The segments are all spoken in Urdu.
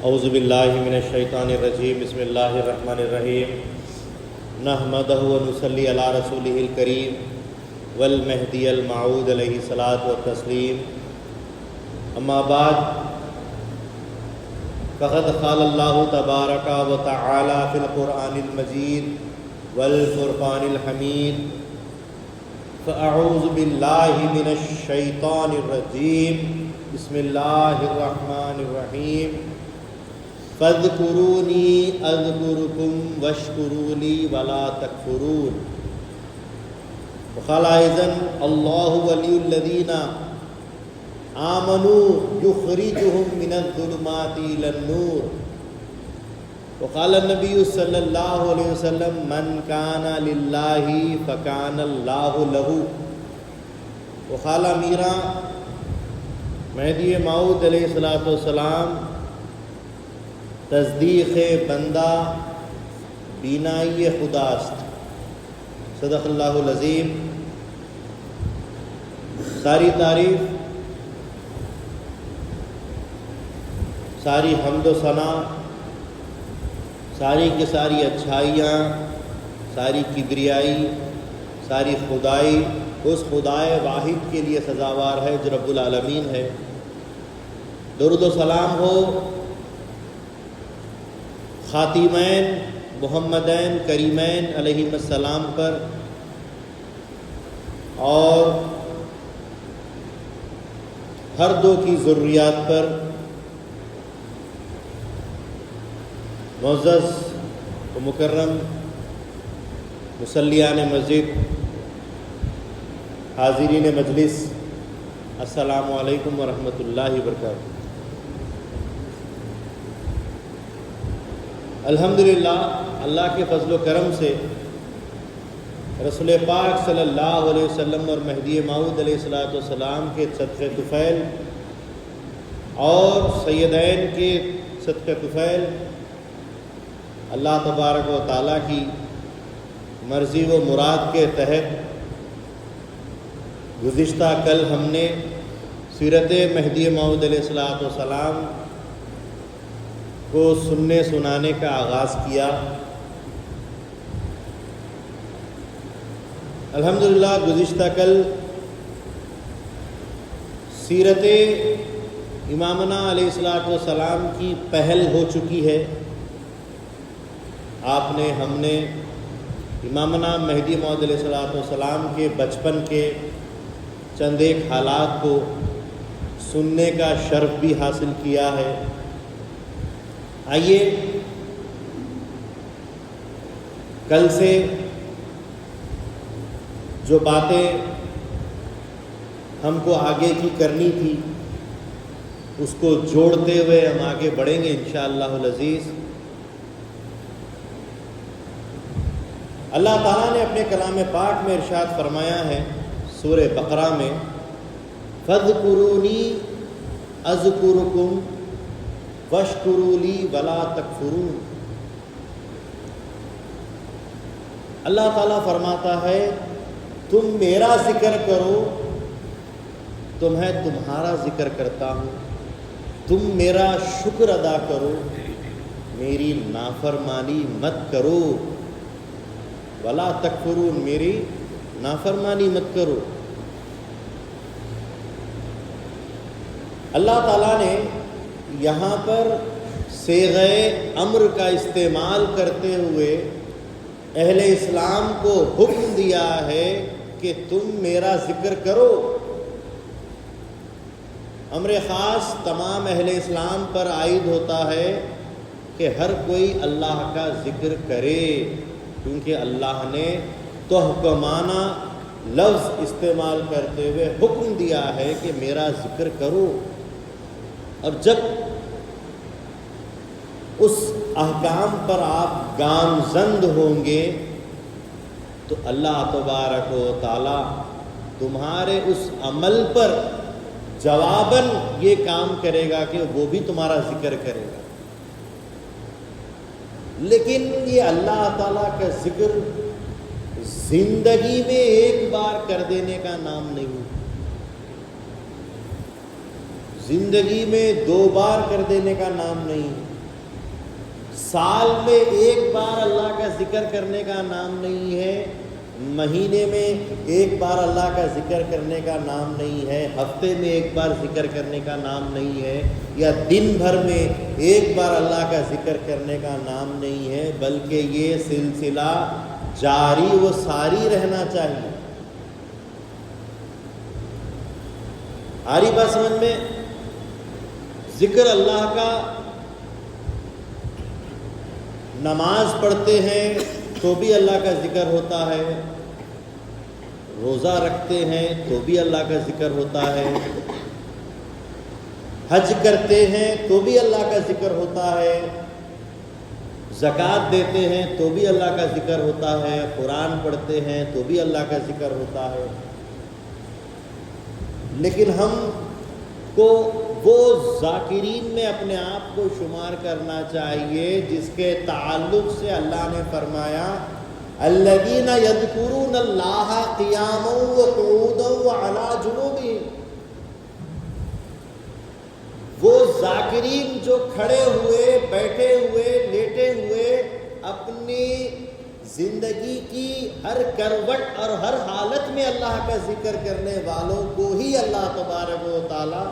اعوذ باللہ من الشیطان الرجیم بسم اللہ الرحمن الرحیم نحمدہ ونصلی علی رسولہ الکریم والمہدی الموعود علیہ الصلاۃ والتسلیم اما بعد فقد قال اللہ تبارک و تعالی فی القرآن المجید والفرقان الحمید فاعوذ باللہ من الشیطان الرجیم بسم اللہ الرحمن الرحیم فاذکرونی اذکرکم واشکروا لی ولا تکفرون وقال ايضا اللہ ولی الذین آمنوا یخرجهم من الظلمات الى النور وقال النبی صلی اللہ علیہ وسلم من کان للہ فکان اللہ لہ وقال امیرا مہدی موعود علیہ السلام تصدیق بندہ بینائی خداست صدق اللہ العظیم۔ ساری تعریف، ساری حمد و ثنا، ساری کی ساری اچھائیاں، ساری کبریائی، ساری خدائی اس خدائے واحد کے لیے سزاوار ہے جو رب العالمین ہے۔ درود و سلام ہو خاتمین محمدین کریمین علیہ السلام پر اور ہر دو کی ضروریات پر۔ معزز و مکرم مصلیان مسجد، حاضرین مجلس، السلام علیکم ورحمۃ اللہ وبرکاتہ۔ الحمدللہ اللہ کے فضل و کرم سے رسول پاک صلی اللہ علیہ وسلم اور مہدی موعود علیہ السلام کے صدقہ طفیل اور سیدین کے صدقہ طفیل اللہ تبارک و تعالیٰ کی مرضی و مراد کے تحت گزشتہ کل ہم نے سیرت مہدی موعود علیہ السلام کو سننے سنانے کا آغاز کیا۔ الحمدللہ گزشتہ کل سیرت امامنا علیہ السلام کی پہل ہو چکی ہے۔ آپ نے، ہم نے امامنا مہدی موعود علیہ السلام کے بچپن کے چند ایک حالات کو سننے کا شرف بھی حاصل کیا ہے۔ آئیے کل سے جو باتیں ہم کو آگے کی کرنی تھی اس کو جوڑتے ہوئے ہم آگے بڑھیں گے انشاءاللہ العزیز۔ اللہ تعالیٰ نے اپنے کلام پاک میں ارشاد فرمایا ہے سورہ بقرہ میں، فاذکرونی اذکرکم واشکروا لی ولا تکفرون۔ اللہ تعالیٰ فرماتا ہے تم میرا ذکر کرو تو میں تمہارا ذکر کرتا ہوں، تم میرا شکر ادا کرو، میری نافرمانی مت کرو، ولا تکفرون، میری نافرمانی مت کرو۔ اللہ تعالیٰ نے یہاں پر صیغہ امر کا استعمال کرتے ہوئے اہل اسلام کو حکم دیا ہے کہ تم میرا ذکر کرو۔ امر خاص تمام اہل اسلام پر عائد ہوتا ہے کہ ہر کوئی اللہ کا ذکر کرے، کیونکہ اللہ نے تحکمانہ لفظ استعمال کرتے ہوئے حکم دیا ہے کہ میرا ذکر کرو۔ اور جب اس احکام پر آپ گامزند ہوں گے تو اللہ تبارک و تعالی تمہارے اس عمل پر جواباً یہ کام کرے گا کہ وہ بھی تمہارا ذکر کرے گا۔ لیکن یہ اللہ تعالیٰ کا ذکر زندگی میں ایک بار کر دینے کا نام نہیں، زندگی میں 2 بار کر دینے کا نام نہیں، سال میں ایک بار اللہ کا ذکر کرنے کا نام نہیں ہے، مہینے میں ایک بار اللہ کا ذکر کرنے کا نام نہیں ہے، ہفتے میں ایک بار ذکر کرنے کا نام نہیں ہے، یا دن بھر میں ایک بار اللہ کا ذکر کرنے کا نام نہیں ہے، بلکہ یہ سلسلہ جاری و ساری رہنا چاہیے۔ آ رہی بات سمجھ میں؟ ذکر اللہ کا نماز پڑھتے ہیں تو بھی اللہ کا ذکر ہوتا ہے، روزہ رکھتے ہیں تو بھی اللہ کا ذکر ہوتا ہے، حج کرتے ہیں تو بھی اللہ کا ذکر ہوتا ہے، زکوٰۃ دیتے ہیں تو بھی اللہ کا ذکر ہوتا ہے، قرآن پڑھتے ہیں تو بھی اللہ کا ذکر ہوتا ہے۔ لیکن ہم کو وہ ذاکرین میں اپنے آپ کو شمار کرنا چاہیے جس کے تعلق سے اللہ نے فرمایا الذین یذکرون اللہ قیاما وقعودا وعلی جنوبہم، وہ ذاکرین جو کھڑے ہوئے، بیٹھے ہوئے، لیٹے ہوئے اپنی زندگی کی ہر کروٹ اور ہر حالت میں اللہ کا ذکر کرنے والوں کو ہی اللہ تبارک و تعالی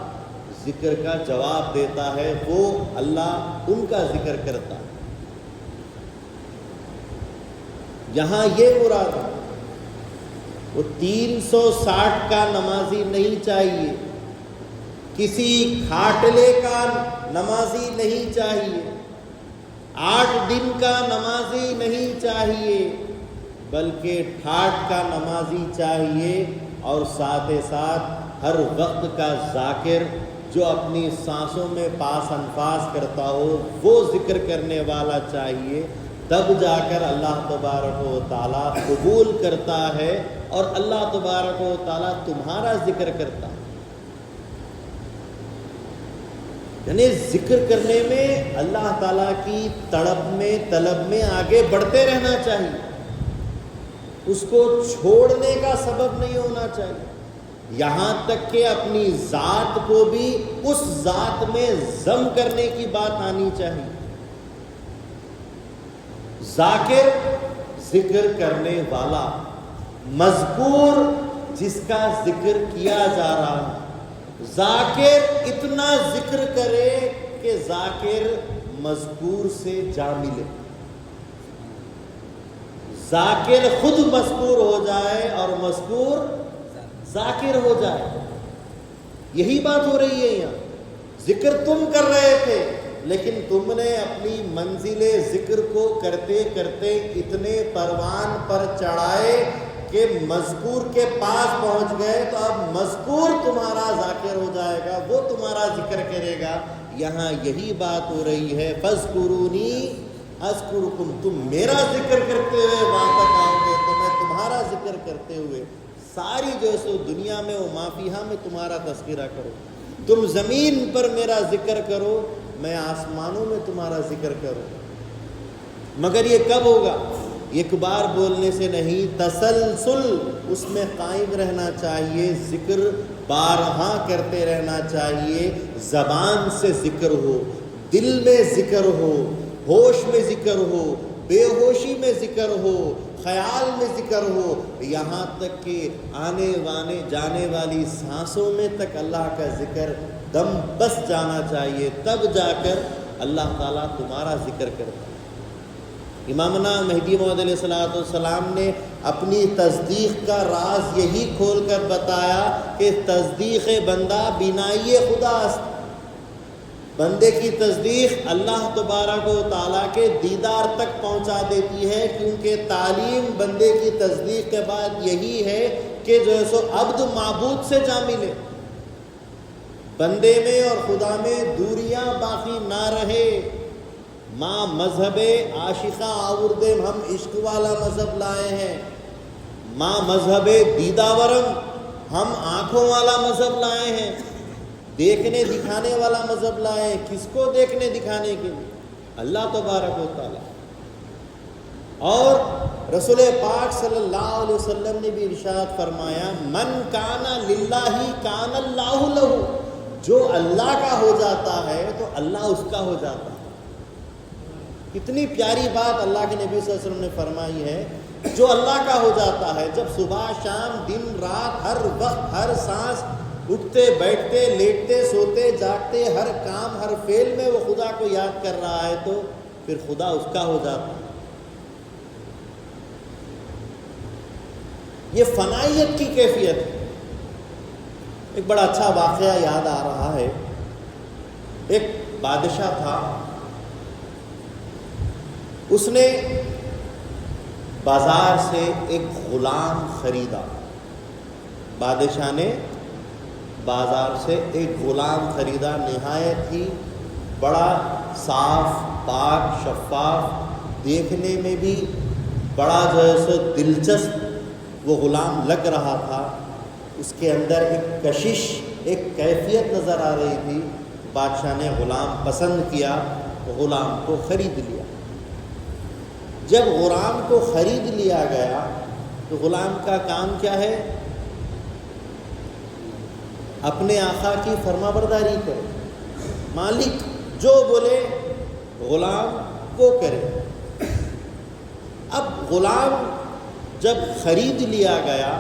ذکر کا جواب دیتا ہے، وہ اللہ ان کا ذکر کرتا ہے۔ یہاں یہ مراد ہے، وہ 360 کا نمازی نہیں چاہیے، کسی کھاٹلے کا نمازی نہیں چاہیے، 8 دن کا نمازی نہیں چاہیے، بلکہ ٹھاٹ کا نمازی چاہیے، اور ساتھ ساتھ ہر وقت کا ذاکر جو اپنی سانسوں میں پاس انفاس کرتا ہو وہ ذکر کرنے والا چاہیے، تب جا کر اللہ تبارک و تعالیٰ قبول کرتا ہے اور اللہ تبارک و تعالیٰ تمہارا ذکر کرتا ہے۔ یعنی ذکر کرنے میں اللہ تعالیٰ کی طلب میں آگے بڑھتے رہنا چاہیے، اس کو چھوڑنے کا سبب نہیں ہونا چاہیے، یہاں تک کہ اپنی ذات کو بھی اس ذات میں ضم کرنے کی بات آنی چاہیے۔ ذاکر ذکر کرنے والا، مذکور جس کا ذکر کیا جا رہا ہے، ذاکر اتنا ذکر کرے کہ ذاکر مذکور سے جا ملے، ذاکر خود مذکور ہو جائے اور مذکور ذاکر ہو جائے۔ یہی بات ہو رہی ہے یہاں، ذکر تم کر رہے تھے لیکن تم نے اپنی منزل ذکر کو کرتے کرتے اتنے پروان پر چڑھائے کہ مذکور کے پاس پہنچ گئے، تو اب مذکور تمہارا ذاکر ہو جائے گا، وہ تمہارا ذکر کرے گا۔ یہاں یہی بات ہو رہی ہے، فاذکرونی اذکرکم، تم میرا ذکر کرتے ہوئے وہاں تک آؤ گے تو میں تمہارا ذکر کرتے ہوئے ساری جو سو دنیا میں و ما فیہا میں تمہارا تذکرہ کرو، تم زمین پر میرا ذکر کرو، میں آسمانوں میں تمہارا ذکر کروں۔ مگر یہ کب ہوگا؟ ایک بار بولنے سے نہیں، تسلسل اس میں قائم رہنا چاہیے، ذکر بارہا کرتے رہنا چاہیے، زبان سے ذکر ہو، دل میں ذکر ہو، ہوش میں ذکر ہو، بے ہوشی میں ذکر ہو، خیال میں ذکر ہو، یہاں تک کہ آنے جانے والی سانسوں میں تک اللہ کا ذکر دم بس جانا چاہیے، تب جا کر اللہ تعالیٰ تمہارا ذکر کرتا ہے۔ امامنا مہدی موعود علیہ السلام نے اپنی تصدیق کا راز یہی کھول کر بتایا کہ تصدیق بندہ بینائی خدا است، بندے کی تصدیق اللہ تبارک و تعالیٰ کے دیدار تک پہنچا دیتی ہے، کیونکہ تعلیم بندے کی تصدیق کے بعد یہی ہے کہ جو ہے سو عبد معبود سے جا ملے، بندے میں اور خدا میں دوریاں باقی نہ رہے۔ ماں مذہب عاشقہ آوردیم، ہم عشق والا مذہب لائے ہیں، ماں مذہب دیداورم، ہم آنکھوں والا مذہب لائے ہیں، دیکھنے دکھانے والا مذہب لائے ہیں۔ کس کو دیکھنے دکھانے کے لیے؟ اللہ تبارک و تعالیٰ۔ اور رسول پاک صلی اللہ علیہ وسلم نے بھی ارشاد فرمایا، من کان للہ کان اللہ لہ، جو اللہ کا ہو جاتا ہے تو اللہ اس کا ہو جاتا ہے۔ کتنی پیاری بات اللہ کے نبی صلی اللہ علیہ وسلم نے فرمائی ہے. جو اللہ کا ہو جاتا ہے، جب صبح شام دن رات ہر وقت ہر سانس اٹھتے بیٹھتے لیٹتے سوتے جاگتے ہر کام ہر فعل میں وہ خدا کو یاد کر رہا ہے، تو پھر خدا اس کا ہو جاتا ہے. یہ فنائیت کی کیفیت ہے. ایک بڑا اچھا واقعہ یاد آ رہا ہے. ایک بادشاہ تھا، اس نے بازار سے ایک غلام خریدا. بادشاہ نے بازار سے ایک غلام خریدا، نہایت ہی بڑا صاف پاک شفاف، دیکھنے میں بھی بڑا جو ہے سو دلچسپ وہ غلام لگ رہا تھا. اس کے اندر ایک کشش ایک کیفیت نظر آ رہی تھی. بادشاہ نے غلام پسند کیا، غلام کو خرید لیا. جب غلام کو خرید لیا گیا تو غلام کا کام کیا ہے؟ اپنے آقا کی فرما برداری کرے. مالک جو بولے غلام وہ کرے. اب غلام جب خرید لیا گیا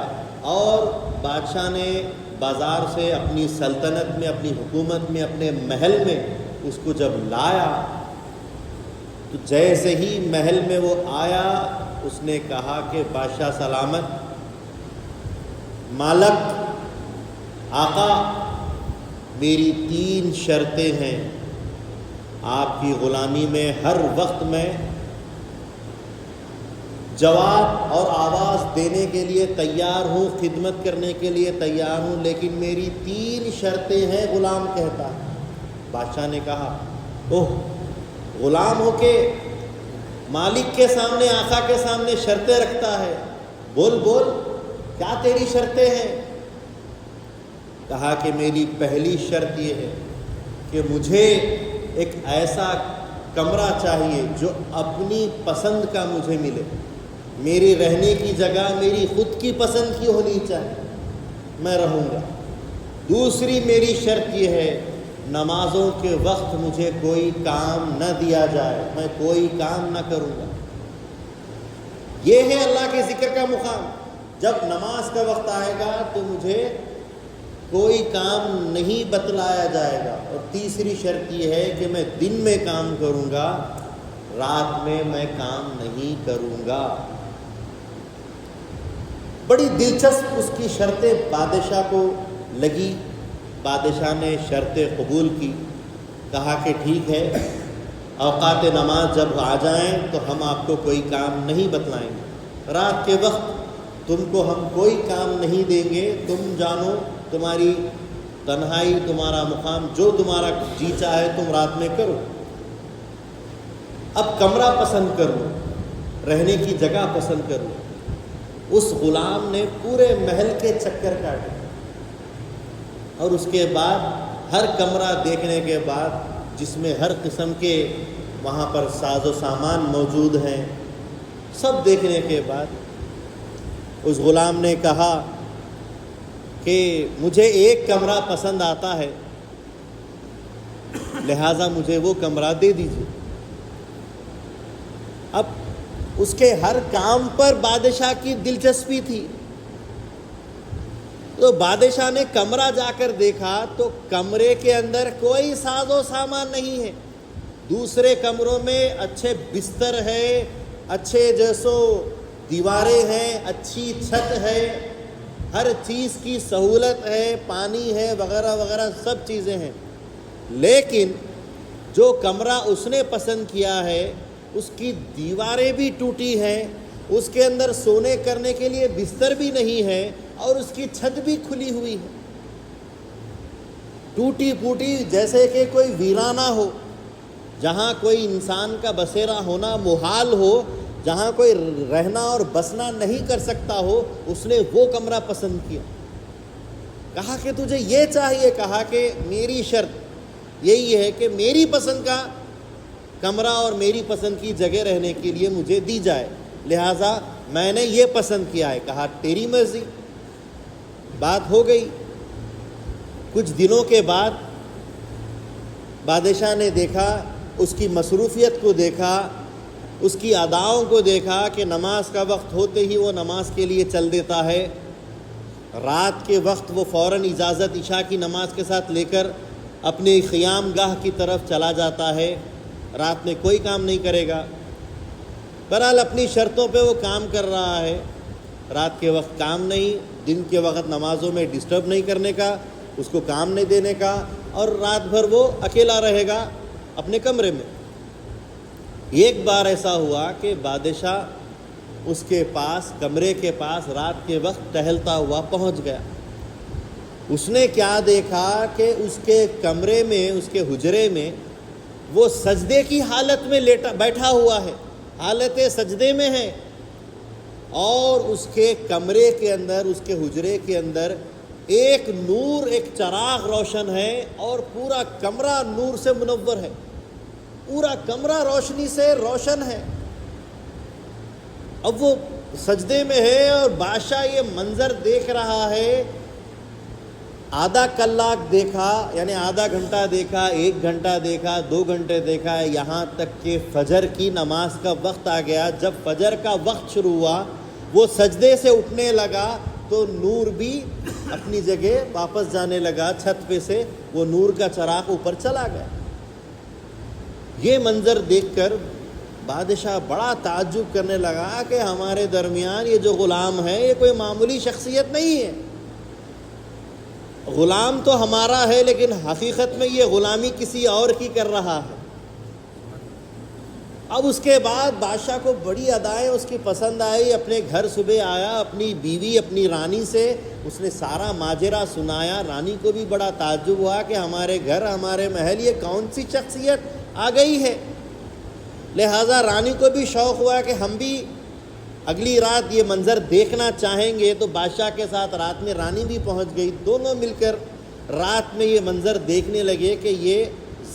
اور بادشاہ نے بازار سے اپنی سلطنت میں اپنی حکومت میں اپنے محل میں اس کو جب لایا تو جیسے ہی محل میں وہ آیا اس نے کہا کہ بادشاہ سلامت، مالک آقا، میری 3 شرطیں ہیں. آپ کی غلامی میں ہر وقت میں جواب اور آواز دینے کے لیے تیار ہوں، خدمت کرنے کے لیے تیار ہوں، لیکن میری 3 شرطیں ہیں. غلام کہتا ہے. بادشاہ نے کہا اوہ، غلام ہو کے مالک کے سامنے آقا کے سامنے شرطیں رکھتا ہے، بول بول کیا تیری شرطیں ہیں؟ کہا کہ میری پہلی شرط یہ ہے کہ مجھے ایک ایسا کمرہ چاہیے جو اپنی پسند کا مجھے ملے. میری رہنے کی جگہ میری خود کی پسند کی ہونی چاہیے، میں رہوں گا. دوسری میری شرط یہ ہے، نمازوں کے وقت مجھے کوئی کام نہ دیا جائے، میں کوئی کام نہ کروں گا. یہ ہے اللہ کے ذکر کا مقام. جب نماز کا وقت آئے گا تو مجھے کوئی کام نہیں بتلایا جائے گا. اور تیسری شرط یہ ہے کہ میں دن میں کام کروں گا، رات میں میں کام نہیں کروں گا. بڑی دلچسپ اس کی شرطیں بادشاہ کو لگی. بادشاہ نے شرطیں قبول کی. کہا کہ ٹھیک ہے، اوقات نماز جب آ جائیں تو ہم آپ کو کوئی کام نہیں بتلائیں گے. رات کے وقت تم کو ہم کوئی کام نہیں دیں گے. تم جانو، تمہاری تنہائی، تمہارا مقام، جو تمہارا جی چاہے تم رات میں کرو. اب کمرہ پسند کرو، رہنے کی جگہ پسند کرو. اس غلام نے پورے محل کے چکر کاٹے اور اس کے بعد ہر کمرہ دیکھنے کے بعد، جس میں ہر قسم کے وہاں پر ساز و سامان موجود ہیں، سب دیکھنے کے بعد اس غلام نے کہا کہ مجھے ایک کمرہ پسند آتا ہے، لہٰذا مجھے وہ کمرہ دے دیجیے. اب اس کے ہر کام پر بادشاہ کی دلچسپی تھی. تو بادشاہ نے کمرہ جا کر دیکھا تو کمرے کے اندر کوئی ساز و سامان نہیں ہے. دوسرے کمروں میں اچھے بستر ہے، اچھے جیسو دیواریں ہیں، اچھی چھت ہے، ہر چیز کی سہولت ہے، پانی ہے وغیرہ وغیرہ سب چیزیں ہیں. لیکن جو کمرہ اس نے پسند کیا ہے اس کی دیواریں بھی ٹوٹی ہیں، اس کے اندر سونے کرنے کے لیے بستر بھی نہیں ہے اور اس کی چھت بھی کھلی ہوئی ہے، ٹوٹی پھوٹی، جیسے کہ کوئی ویرانہ ہو، جہاں کوئی انسان کا بسیرا ہونا محال ہو، جہاں کوئی رہنا اور بسنا نہیں کر سکتا ہو. اس نے وہ کمرہ پسند کیا. کہا کہ تجھے یہ چاہیے؟ کہا کہ میری شرط یہی ہے کہ میری پسند کا کمرہ اور میری پسند کی جگہ رہنے کے لیے مجھے دی جائے، لہٰذا میں نے یہ پسند کیا ہے. کہا تیری مرضی. بات ہو گئی. کچھ دنوں کے بعد بادشاہ نے دیکھا، اس کی مصروفیت کو دیکھا اس کی اداؤں کو دیکھا کہ نماز کا وقت ہوتے ہی وہ نماز کے لیے چل دیتا ہے، رات کے وقت وہ فوراً اجازت عشاء کی نماز کے ساتھ لے کر اپنے قیام گاہ کی طرف چلا جاتا ہے، رات میں کوئی کام نہیں کرے گا۔ بہرحال اپنی شرطوں پہ وہ کام کر رہا ہے، رات کے وقت کام نہیں، دن کے وقت نمازوں میں ڈسٹرب نہیں کرنے کا، اس کو کام نہیں دینے کا، اور رات بھر وہ اکیلا رہے گا اپنے کمرے میں۔ ایک بار ایسا ہوا کہ بادشاہ اس کے پاس، کمرے کے پاس رات کے وقت ٹہلتا ہوا پہنچ گیا۔ اس نے کیا دیکھا کہ اس کے کمرے میں، اس کے حجرے میں وہ سجدے کی حالت میں بیٹھا ہوا ہے، حالت سجدے میں ہے، اور اس کے کمرے کے اندر، اس کے حجرے کے اندر ایک نور، ایک چراغ روشن ہے، اور پورا کمرہ نور سے منور ہے، پورا کمرہ روشنی سے روشن ہے۔ اب وہ سجدے میں ہے اور بادشاہ یہ منظر دیکھ رہا ہے۔ آدھا کلاک دیکھا، یعنی آدھا گھنٹہ دیکھا، 1 گھنٹہ دیکھا، 2 گھنٹے دیکھا، یہاں تک کہ فجر کی نماز کا وقت آ گیا۔ جب فجر کا وقت شروع ہوا، وہ سجدے سے اٹھنے لگا تو نور بھی اپنی جگہ واپس جانے لگا، چھت پہ سے وہ نور کا چراغ اوپر چلا گیا۔ یہ منظر دیکھ کر بادشاہ بڑا تعجب کرنے لگا کہ ہمارے درمیان یہ جو غلام ہے یہ کوئی معمولی شخصیت نہیں ہے، غلام تو ہمارا ہے لیکن حقیقت میں یہ غلامی کسی اور کی کر رہا ہے۔ اب اس کے بعد بادشاہ کو بڑی ادائیں اس کی پسند آئی، اپنے گھر صبح آیا، اپنی بیوی، اپنی رانی سے اس نے سارا ماجرا سنایا۔ رانی کو بھی بڑا تعجب ہوا کہ ہمارے گھر، ہمارے محل یہ کون سی شخصیت آ گئی ہے۔ لہٰذا رانی کو بھی شوق ہوا کہ ہم بھی اگلی رات یہ منظر دیکھنا چاہیں گے، تو بادشاہ کے ساتھ رات میں رانی بھی پہنچ گئی۔ دونوں مل کر رات میں یہ منظر دیکھنے لگے کہ یہ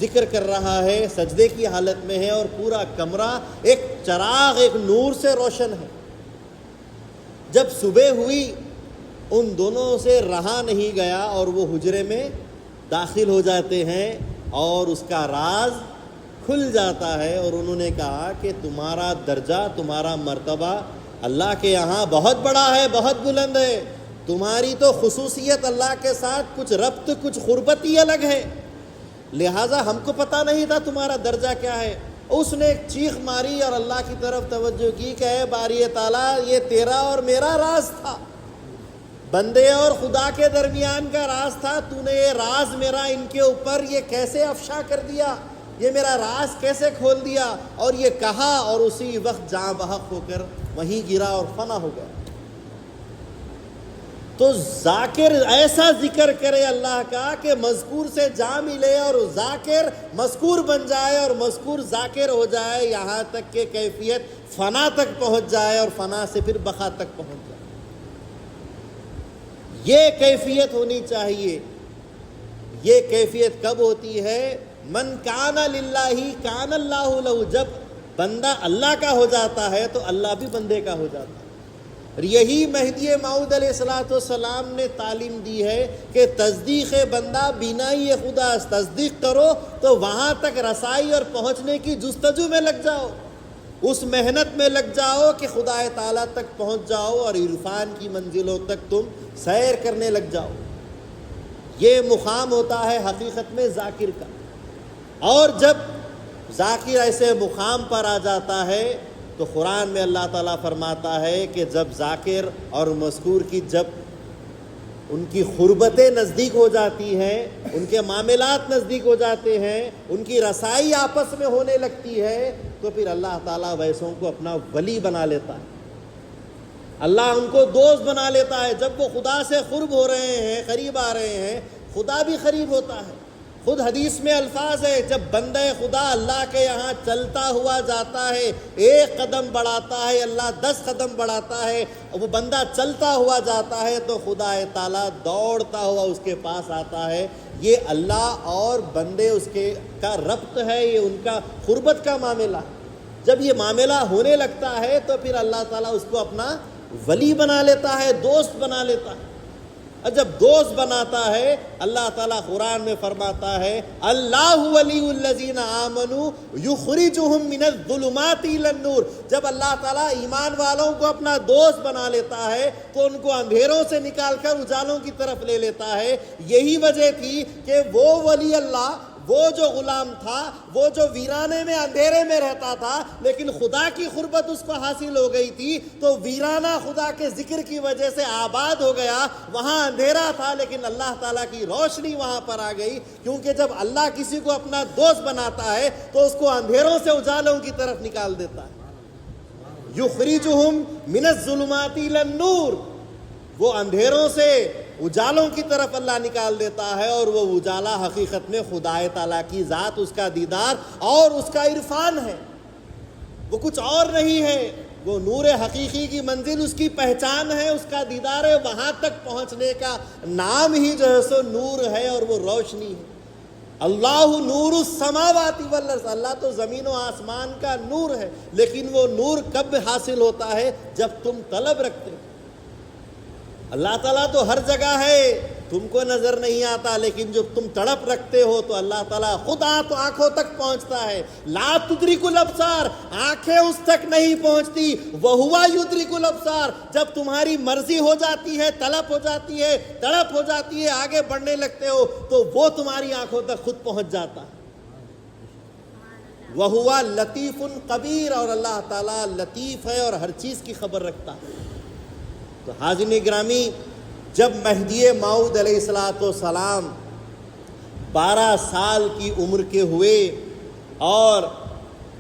ذکر کر رہا ہے، سجدے کی حالت میں ہے، اور پورا کمرہ ایک چراغ، ایک نور سے روشن ہے۔ جب صبح ہوئی ان دونوں سے رہا نہیں گیا اور وہ حجرے میں داخل ہو جاتے ہیں اور اس کا راز کھل جاتا ہے، اور انہوں نے کہا کہ تمہارا درجہ، تمہارا مرتبہ اللہ کے یہاں بہت بڑا ہے، بہت بلند ہے، تمہاری تو خصوصیت اللہ کے ساتھ کچھ ربط، کچھ قربت ہی الگ ہے، لہٰذا ہم کو پتہ نہیں تھا تمہارا درجہ کیا ہے۔ اس نے ایک چیخ ماری اور اللہ کی طرف توجہ کی کہ اے باری تعالیٰ، یہ تیرا اور میرا راز تھا، بندے اور خدا کے درمیان کا راز تھا، تو نے یہ راز میرا ان کے اوپر یہ کیسے افشا کر دیا، یہ میرا راز کیسے کھول دیا، اور یہ کہا اور اسی وقت جاں بحق ہو کر وہیں گرا اور فنا ہو گیا۔ تو ذاکر ایسا ذکر کرے اللہ کا کہ مذکور سے جا ملے اور ذاکر مذکور بن جائے اور مذکور ذاکر ہو جائے، یہاں تک کہ کیفیت فنا تک پہنچ جائے اور فنا سے پھر بقا تک پہنچ جائے۔ یہ کیفیت ہونی چاہیے۔ یہ کیفیت کب ہوتی ہے؟ من کان للہ کان اللہ لہ، جب بندہ اللہ کا ہو جاتا ہے تو اللہ بھی بندے کا ہو جاتا ہے۔ اور یہی مہدی موعود علیہ السلام نے تعلیم دی ہے کہ تصدیق بندہ بینائی خدا، تصدیق کرو تو وہاں تک رسائی اور پہنچنے کی جستجو میں لگ جاؤ، اس محنت میں لگ جاؤ کہ خدا تعالیٰ تک پہنچ جاؤ اور عرفان کی منزلوں تک تم سیر کرنے لگ جاؤ۔ یہ مقام ہوتا ہے حقیقت میں ذاکر کا۔ اور جب ذاکر ایسے مقام پر آ جاتا ہے تو قرآن میں اللہ تعالیٰ فرماتا ہے کہ جب ذاکر اور مذکور کی جب ان کی قربتیں نزدیک ہو جاتی ہیں، ان کے معاملات نزدیک ہو جاتے ہیں، ان کی رسائی آپس میں ہونے لگتی ہے، تو پھر اللہ تعالیٰ ویسوں کو اپنا ولی بنا لیتا ہے، اللہ ان کو دوست بنا لیتا ہے۔ جب وہ خدا سے قرب ہو رہے ہیں، قریب آ رہے ہیں، خدا بھی قریب ہوتا ہے۔ خود حدیث میں الفاظ ہے، جب بندہ خدا اللہ کے یہاں چلتا ہوا جاتا ہے، 1 قدم بڑھاتا ہے، اللہ 10 قدم بڑھاتا ہے، اور وہ بندہ چلتا ہوا جاتا ہے تو خدا تعالیٰ دوڑتا ہوا اس کے پاس آتا ہے۔ یہ اللہ اور بندے اس کے کا ربط ہے، یہ ان کا قربت کا معاملہ۔ جب یہ معاملہ ہونے لگتا ہے تو پھر اللہ تعالیٰ اس کو اپنا ولی بنا لیتا ہے، دوست بنا لیتا ہے۔ اور جب دوست بناتا ہے اللہ تعالیٰ قرآن میں فرماتا ہے اللہ ولی الذین آمنوا یخرجہم من الظلمات الی النور. جب اللہ تعالیٰ ایمان والوں کو اپنا دوست بنا لیتا ہے تو ان کو اندھیروں سے نکال کر اجالوں کی طرف لے لیتا ہے. یہی وجہ تھی کہ وہ ولی اللہ، وہ جو غلام تھا، وہ جو ویرانے میں اندھیرے میں رہتا تھا لیکن خدا کی قربت اس کو حاصل ہو گئی تھی تو ویرانہ خدا کے ذکر کی وجہ سے آباد ہو گیا. وہاں اندھیرا تھا لیکن اللہ تعالیٰ کی روشنی وہاں پر آ گئی، کیونکہ جب اللہ کسی کو اپنا دوست بناتا ہے تو اس کو اندھیروں سے اجالوں کی طرف نکال دیتا ہے. یخرجہم من الظلمات الی النور، وہ اندھیروں سے اجالوں کی طرف اللہ نکال دیتا ہے، اور وہ اجالا حقیقت میں خدا تعالیٰ کی ذات، اس کا دیدار اور اس کا عرفان ہے. وہ کچھ اور نہیں ہے. وہ نور حقیقی کی منزل اس کی پہچان ہے، اس کا دیدار ہے. وہاں تک پہنچنے کا نام ہی جو ہے سو نور ہے اور وہ روشنی ہے. اللہ نور السماوات والارض، اللہ تو زمین و آسمان کا نور ہے، لیکن وہ نور کب حاصل ہوتا ہے؟ جب تم طلب رکھتے ہو. اللہ تعالیٰ تو ہر جگہ ہے، تم کو نظر نہیں آتا، لیکن جب تم تڑپ رکھتے ہو تو اللہ تعالیٰ خدا تو آنکھوں تک پہنچتا ہے. لا تدرک الابصار، آنکھیں اس تک نہیں پہنچتی. وہوا یدرک الابصار، جب تمہاری مرضی ہو جاتی ہے، طلب ہو جاتی ہے، تڑپ ہو جاتی ہے، آگے بڑھنے لگتے ہو تو وہ تمہاری آنکھوں تک خود پہنچ جاتا ہے. وہوا لطیف خبیر، اور اللہ تعالیٰ لطیف ہے اور ہر چیز کی خبر رکھتا ہے. تو حاضرین گرامی، جب مہدی موعود علیہ السلام 12 سال کی عمر کے ہوئے اور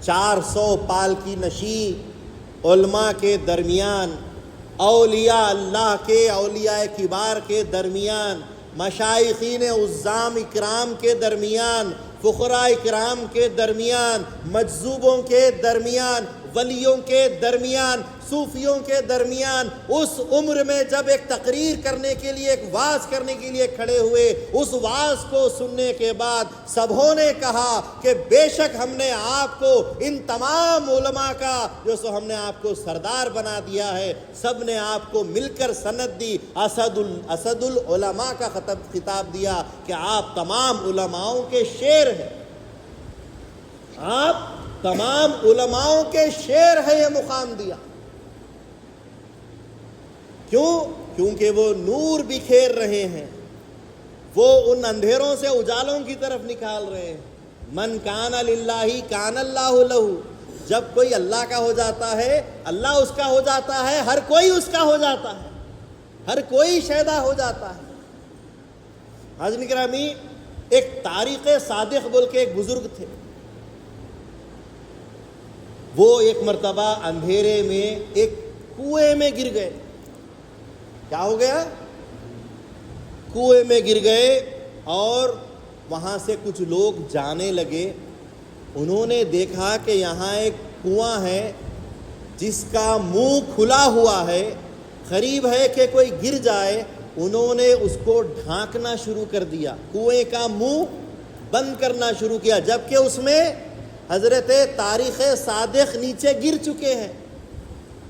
400 پال کی نشی علماء کے درمیان، اولیاء اللہ کے، اولیاء کبار کے درمیان، مشائخین عظام اکرام کے درمیان، فقراء اکرام کے درمیان، مجذوبوں کے درمیان، ولیوں کے درمیان، صوفیوں کے درمیان، اس عمر میں جب ایک تقریر کرنے کے لیے، ایک وعظ کرنے کے لیے کھڑے ہوئے، اس وعظ کو سننے کے بعد سبھوں نے کہا کہ بے شک ہم نے آپ کو، ان تمام علماء کا جو سو ہم نے آپ کو سردار بنا دیا ہے. سب نے آپ کو مل کر سند دی، اسد العلماء کا خطاب دیا کہ آپ تمام علماؤں کے شیر ہیں، آپ تمام علماؤں کے شیر ہے. یہ مقام دیا کیوں؟ کیونکہ وہ نور بکھیر رہے ہیں، وہ ان اندھیروں سے اجالوں کی طرف نکال رہے ہیں. من کان للہ کان اللہ لہ، جب کوئی اللہ کا ہو جاتا ہے اللہ اس کا ہو جاتا ہے، ہر کوئی اس کا ہو جاتا ہے، ہر کوئی شیدا ہو جاتا ہے. حاضرین گرامی، ایک طارق صادق بول کے ایک بزرگ تھے. وہ ایک مرتبہ اندھیرے میں ایک کنویں میں گر گئے. کیا ہو گیا؟ کنویں میں گر گئے، اور وہاں سے کچھ لوگ جانے لگے. انہوں نے دیکھا کہ یہاں ایک کنواں ہے جس کا منہ کھلا ہوا ہے، قریب ہے کہ کوئی گر جائے. انہوں نے اس کو ڈھانکنا شروع کر دیا، کنویں کا منہ بند کرنا شروع کیا، جبکہ اس میں حضرت طارق صادق نیچے گر چکے ہیں.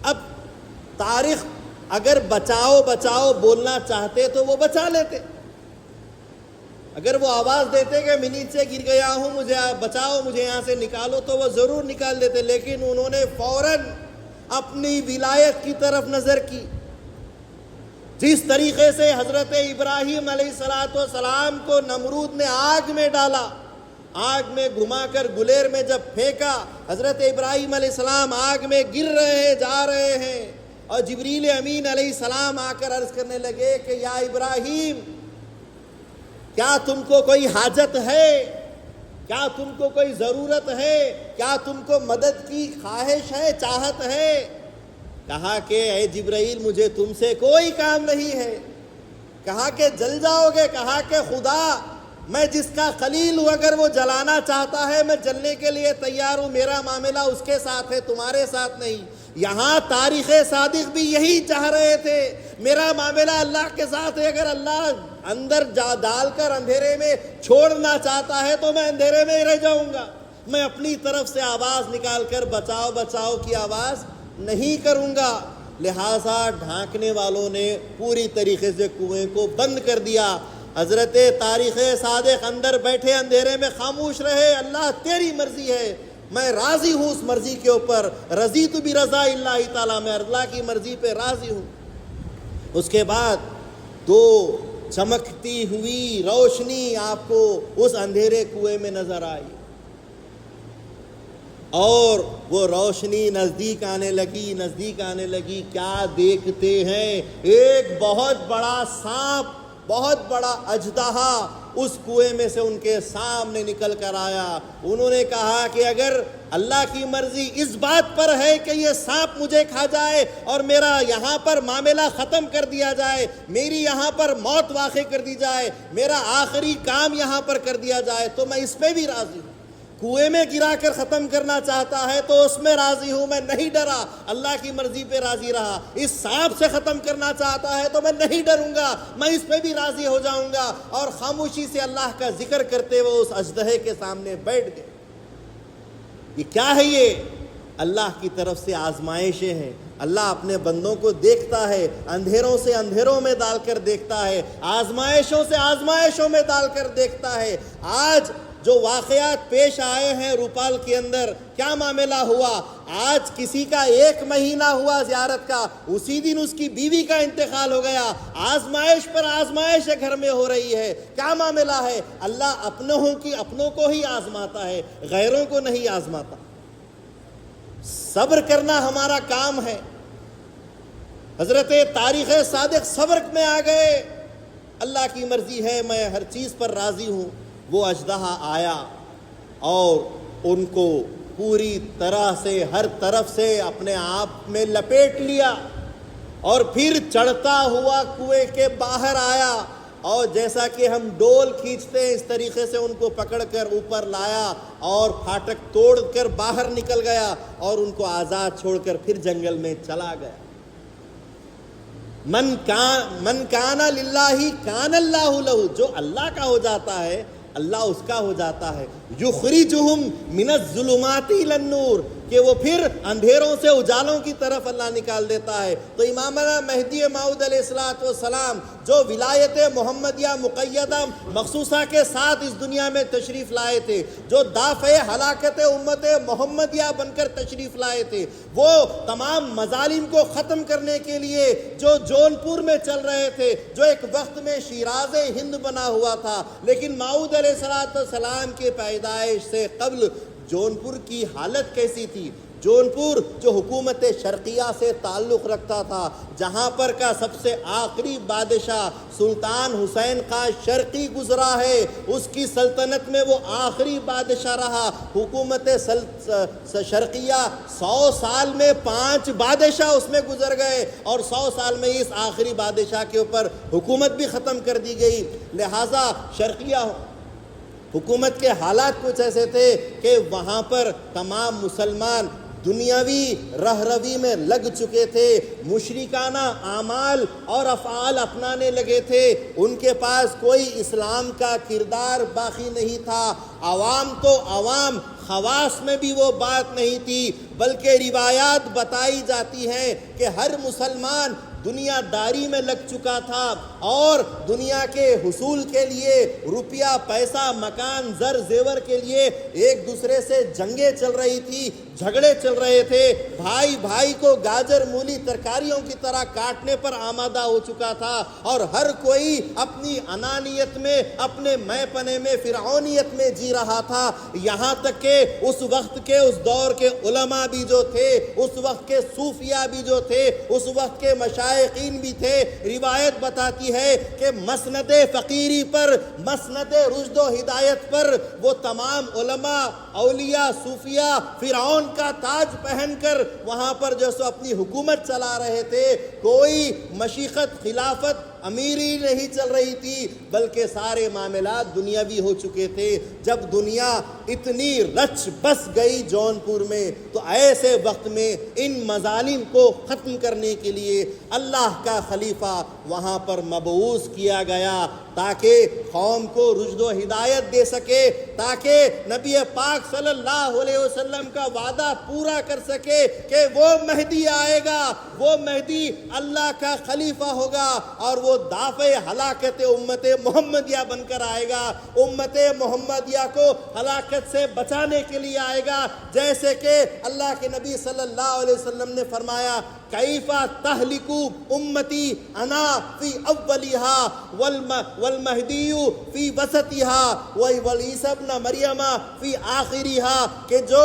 اب طارق اگر بچاؤ بچاؤ بولنا چاہتے تو وہ بچا لیتے، اگر وہ آواز دیتے کہ میں نیچے گر گیا ہوں، مجھے بچاؤ، مجھے یہاں سے نکالو، تو وہ ضرور نکال دیتے. لیکن انہوں نے فوراً اپنی ولایت کی طرف نظر کی. جس طریقے سے حضرت ابراہیم علیہ السلام کو نمرود نے آگ میں ڈالا، آگ میں گھما کر گلیر میں جب پھینکا، حضرت ابراہیم علیہ السلام آگ میں گر رہے ہیں، جا رہے ہیں، اور جبریل امین علیہ السلام آ کر عرض کرنے لگے کہ یا ابراہیم، کیا تم کو کوئی حاجت ہے؟ کیا تم کو کوئی ضرورت ہے؟ کیا تم کو مدد کی خواہش ہے، چاہت ہے؟ کہا کہ اے جبرائیل، مجھے تم سے کوئی کام نہیں ہے. کہا کہ جل جاؤ گے؟ کہا کہ خدا، میں جس کا خلیل ہوں، اگر وہ جلانا چاہتا ہے میں جلنے کے لیے تیار ہوں، میرا معاملہ اس کے ساتھ ہے، تمہارے ساتھ نہیں. یہاں تاریخ صادق بھی یہی چاہ رہے تھے، میرا معاملہ اللہ کے ساتھ ہے، اگر اللہ اندر ڈال کر اندھیرے میں چھوڑنا چاہتا ہے تو میں اندھیرے میں ہی رہ جاؤں گا، میں اپنی طرف سے آواز نکال کر بچاؤ بچاؤ کی آواز نہیں کروں گا. لہٰذا ڈھانکنے والوں نے پوری طریقے سے کنویں کو بند کر دیا۔ حضرت طارق صادق اندر بیٹھے اندھیرے میں خاموش رہے، اللہ تیری مرضی ہے، میں راضی ہوں اس مرضی کے اوپر، رضیت برضا اللہ تعالیٰ، میں اللہ کی مرضی پہ راضی ہوں۔ اس کے بعد دو چمکتی ہوئی روشنی آپ کو اس اندھیرے کنویں میں نظر آئی، اور وہ روشنی نزدیک آنے لگی، کیا دیکھتے ہیں؟ ایک بہت بڑا سانپ، بہت بڑا اژدہا اس کنویں میں سے ان کے سامنے نکل کر آیا۔ انہوں نے کہا کہ اگر اللہ کی مرضی اس بات پر ہے کہ یہ سانپ مجھے کھا جائے اور میرا یہاں پر معاملہ ختم کر دیا جائے، میری یہاں پر موت واقع کر دی جائے، میرا آخری کام یہاں پر کر دیا جائے، تو میں اس پہ بھی راضی ہوں۔ کنویں میں گرا کر ختم کرنا چاہتا ہے تو اس میں راضی ہوں، میں نہیں ڈرا، اللہ کی مرضی پہ راضی رہا۔ اس سانپ سے ختم کرنا چاہتا ہے تو میں نہیں ڈروں گا، میں اس پہ بھی راضی ہو جاؤں گا۔ اور خاموشی سے اللہ کا ذکر کرتے ہوئے اس اژدہے کے سامنے بیٹھ گئے۔ یہ کیا ہے؟ یہ اللہ کی طرف سے آزمائشیں ہیں۔ اللہ اپنے بندوں کو دیکھتا ہے، اندھیروں سے اندھیروں میں ڈال کر دیکھتا ہے، آزمائشوں سے آزمائشوں میں ڈال کر دیکھتا ہے۔ آج جو واقعات پیش آئے ہیں روپال کے اندر، کیا معاملہ ہوا؟ آج کسی کا 1 مہینہ ہوا زیارت کا، اسی دن اس کی بیوی کا انتقال ہو گیا۔ آزمائش پر آزمائش گھر میں ہو رہی ہے۔ کیا معاملہ ہے؟ اللہ اپنوں کو ہی آزماتا ہے، غیروں کو نہیں آزماتا۔ صبر کرنا ہمارا کام ہے۔ حضرت طارق صادق صبر میں آ گئے، اللہ کی مرضی ہے، میں ہر چیز پر راضی ہوں۔ وہ اژدہا آیا اور ان کو پوری طرح سے ہر طرف سے اپنے آپ میں لپیٹ لیا، اور پھر چڑھتا ہوا کنویں کے باہر آیا، اور جیسا کہ ہم ڈول کھینچتے ہیں اس طریقے سے ان کو پکڑ کر اوپر لایا اور پھاٹک توڑ کر باہر نکل گیا، اور ان کو آزاد چھوڑ کر پھر جنگل میں چلا گیا۔ من کان للہ کان اللہ لہ، جو اللہ کا ہو جاتا ہے اللہ اس کا ہو جاتا ہے۔ یخرجہم من الظلمات الی النور، کہ وہ پھر اندھیروں سے اجالوں کی طرف اللہ نکال دیتا ہے۔ تو امامنا مہدی موعود علیہ السلام جو ولایت محمدیہ مقیدہ مخصوصہ کے ساتھ اس دنیا میں تشریف لائے تھے، جو دافع ہلاکت امت محمدیہ بن کر تشریف لائے تھے، وہ تمام مظالم کو ختم کرنے کے لیے جو جون پور میں چل رہے تھے، جو ایک وقت میں شیراز ہند بنا ہوا تھا، لیکن موعود علیہ السلام کے پیدائش سے قبل جون پور کی حالت کیسی تھی؟ جون پور جو حکومت شرقیہ سے تعلق رکھتا تھا، جہاں پر کا سب سے آخری بادشاہ سلطان حسین خان شرقی گزرا ہے، اس کی سلطنت میں وہ آخری بادشاہ رہا۔ حکومت شرقیہ 100 سال میں 5 بادشاہ اس میں گزر گئے، اور 100 سال میں اس آخری بادشاہ کے اوپر حکومت بھی ختم کر دی گئی۔ لہٰذا شرقیہ حکومت کے حالات کچھ ایسے تھے کہ وہاں پر تمام مسلمان دنیاوی رہروی میں لگ چکے تھے، مشرکانہ اعمال اور افعال اپنانے لگے تھے، ان کے پاس کوئی اسلام کا کردار باقی نہیں تھا۔ عوام تو عوام، خواص میں بھی وہ بات نہیں تھی، بلکہ روایات بتائی جاتی ہیں کہ ہر مسلمان دنیا داری میں لگ چکا تھا، اور دنیا کے حصول کے لیے روپیہ، پیسہ، مکان، زر زیور کے لیے ایک دوسرے سے جنگیں چل رہی تھی، جھگڑے چل رہے تھے، بھائی بھائی کو گاجر مولی ترکاریوں کی طرح کاٹنے پر آمادہ ہو چکا تھا، اور ہر کوئی اپنی انانیت میں، اپنے میں پنے میں، فرعونیت میں جی رہا تھا۔ یہاں تک کہ اس وقت کے، اس دور کے علماء بھی جو تھے، اس وقت کے صوفیاء بھی جو تھے، اس وقت کے مشائخین بھی تھے، روایت بتاتی ہے کہ مسند فقیری پر، مسند رشد و ہدایت پر وہ تمام علماء، اولیاء، صوفیاء فرعون کا تاج پہن کر وہاں پر جو سو اپنی حکومت چلا رہے تھے۔ کوئی مشیخت، خلافت، امیری نہیں چل رہی تھی، بلکہ سارے معاملات دنیاوی ہو چکے تھے۔ جب دنیا اتنی رچ بس گئی جون پور میں، تو ایسے وقت میں ان مظالم کو ختم کرنے کے لیے اللہ کا خلیفہ وہاں پر مبعوث کیا گیا، تاکہ قوم کو رشد و ہدایت دے سکے، تاکہ نبی پاک صلی اللہ علیہ وسلم کا وعدہ پورا کر سکے کہ وہ مہدی آئے گا، وہ مہدی اللہ کا خلیفہ ہوگا اور وہ دافع ہلاکت امت محمدیہ بن کر آئے گا، امت محمدیہ کو ہلاکت سے بچانے کے لیے آئے گا۔ جیسے کہ اللہ کے نبی صلی اللہ علیہ وسلم نے فرمایا کیف تہلک امتی انا فی اولیہا والمہدی فی وسطیہا وعیسی ابن مریم فی آخریہا، کہ جو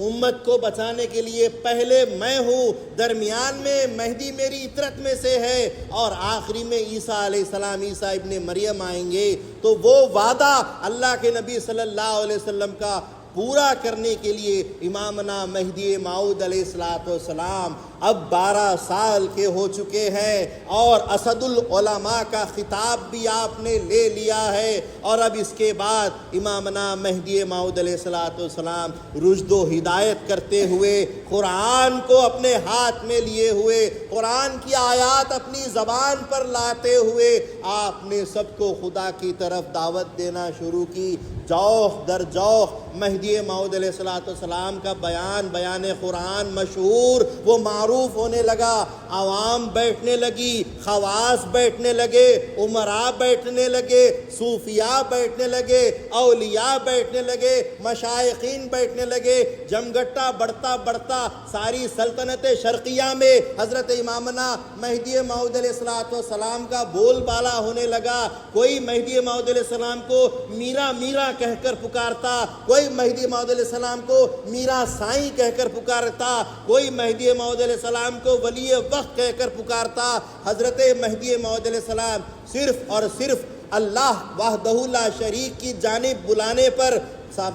امت کو بچانے کے لیے پہلے میں ہوں، درمیان میں مہدی میری اطرت میں سے ہے اور آخری میں عیسیٰ علیہ السلام، عیسیٰ ابن مریم آئیں گے۔ تو وہ وعدہ اللہ کے نبی صلی اللہ علیہ وسلم کا پورا کرنے کے لیے امامنا مہدی موعود علیہ السلام اب 12 سال کے ہو چکے ہیں اور اسد العلماء کا خطاب بھی آپ نے لے لیا ہے، اور اب اس کے بعد امامنا مہدی موعود علیہ السلام رشد و ہدایت کرتے ہوئے، قرآن کو اپنے ہاتھ میں لیے ہوئے، قرآن کی آیات اپنی زبان پر لاتے ہوئے آپ نے سب کو خدا کی طرف دعوت دینا شروع کی۔ جوخ در جوخ مہدی موعود علیہ السلام کا بیان قرآن مشہور، وہ معروف ہونے لگا، عوام بیٹھنے لگی، خواص بیٹھنے لگے، امراء بیٹھنے لگے، صوفیاء بیٹھنے لگے، اولیاء بیٹھنے لگے، مشائخین بیٹھنے لگے، جمگٹا بڑھتا بڑھتا ساری سلطنت شرقیہ میں حضرت امامنا مہدی موعود علیہ السلام کا بول بالا ہونے لگا۔ کوئی مہدی موعود علیہ السلام کو میرا میرا کہہ کر پکارتا، کوئی مہدی موعود علیہ السلام کو میرا سائیں کہہ کر پکارتا، کوئی مہدی موعود علیہ السلام کو ولی وقت کہہ کر پکارتا۔ حضرت مہدی موعود علیہ السلام صرف اور صرف اللہ وحدہ لا شریک کی جانب بلانے پر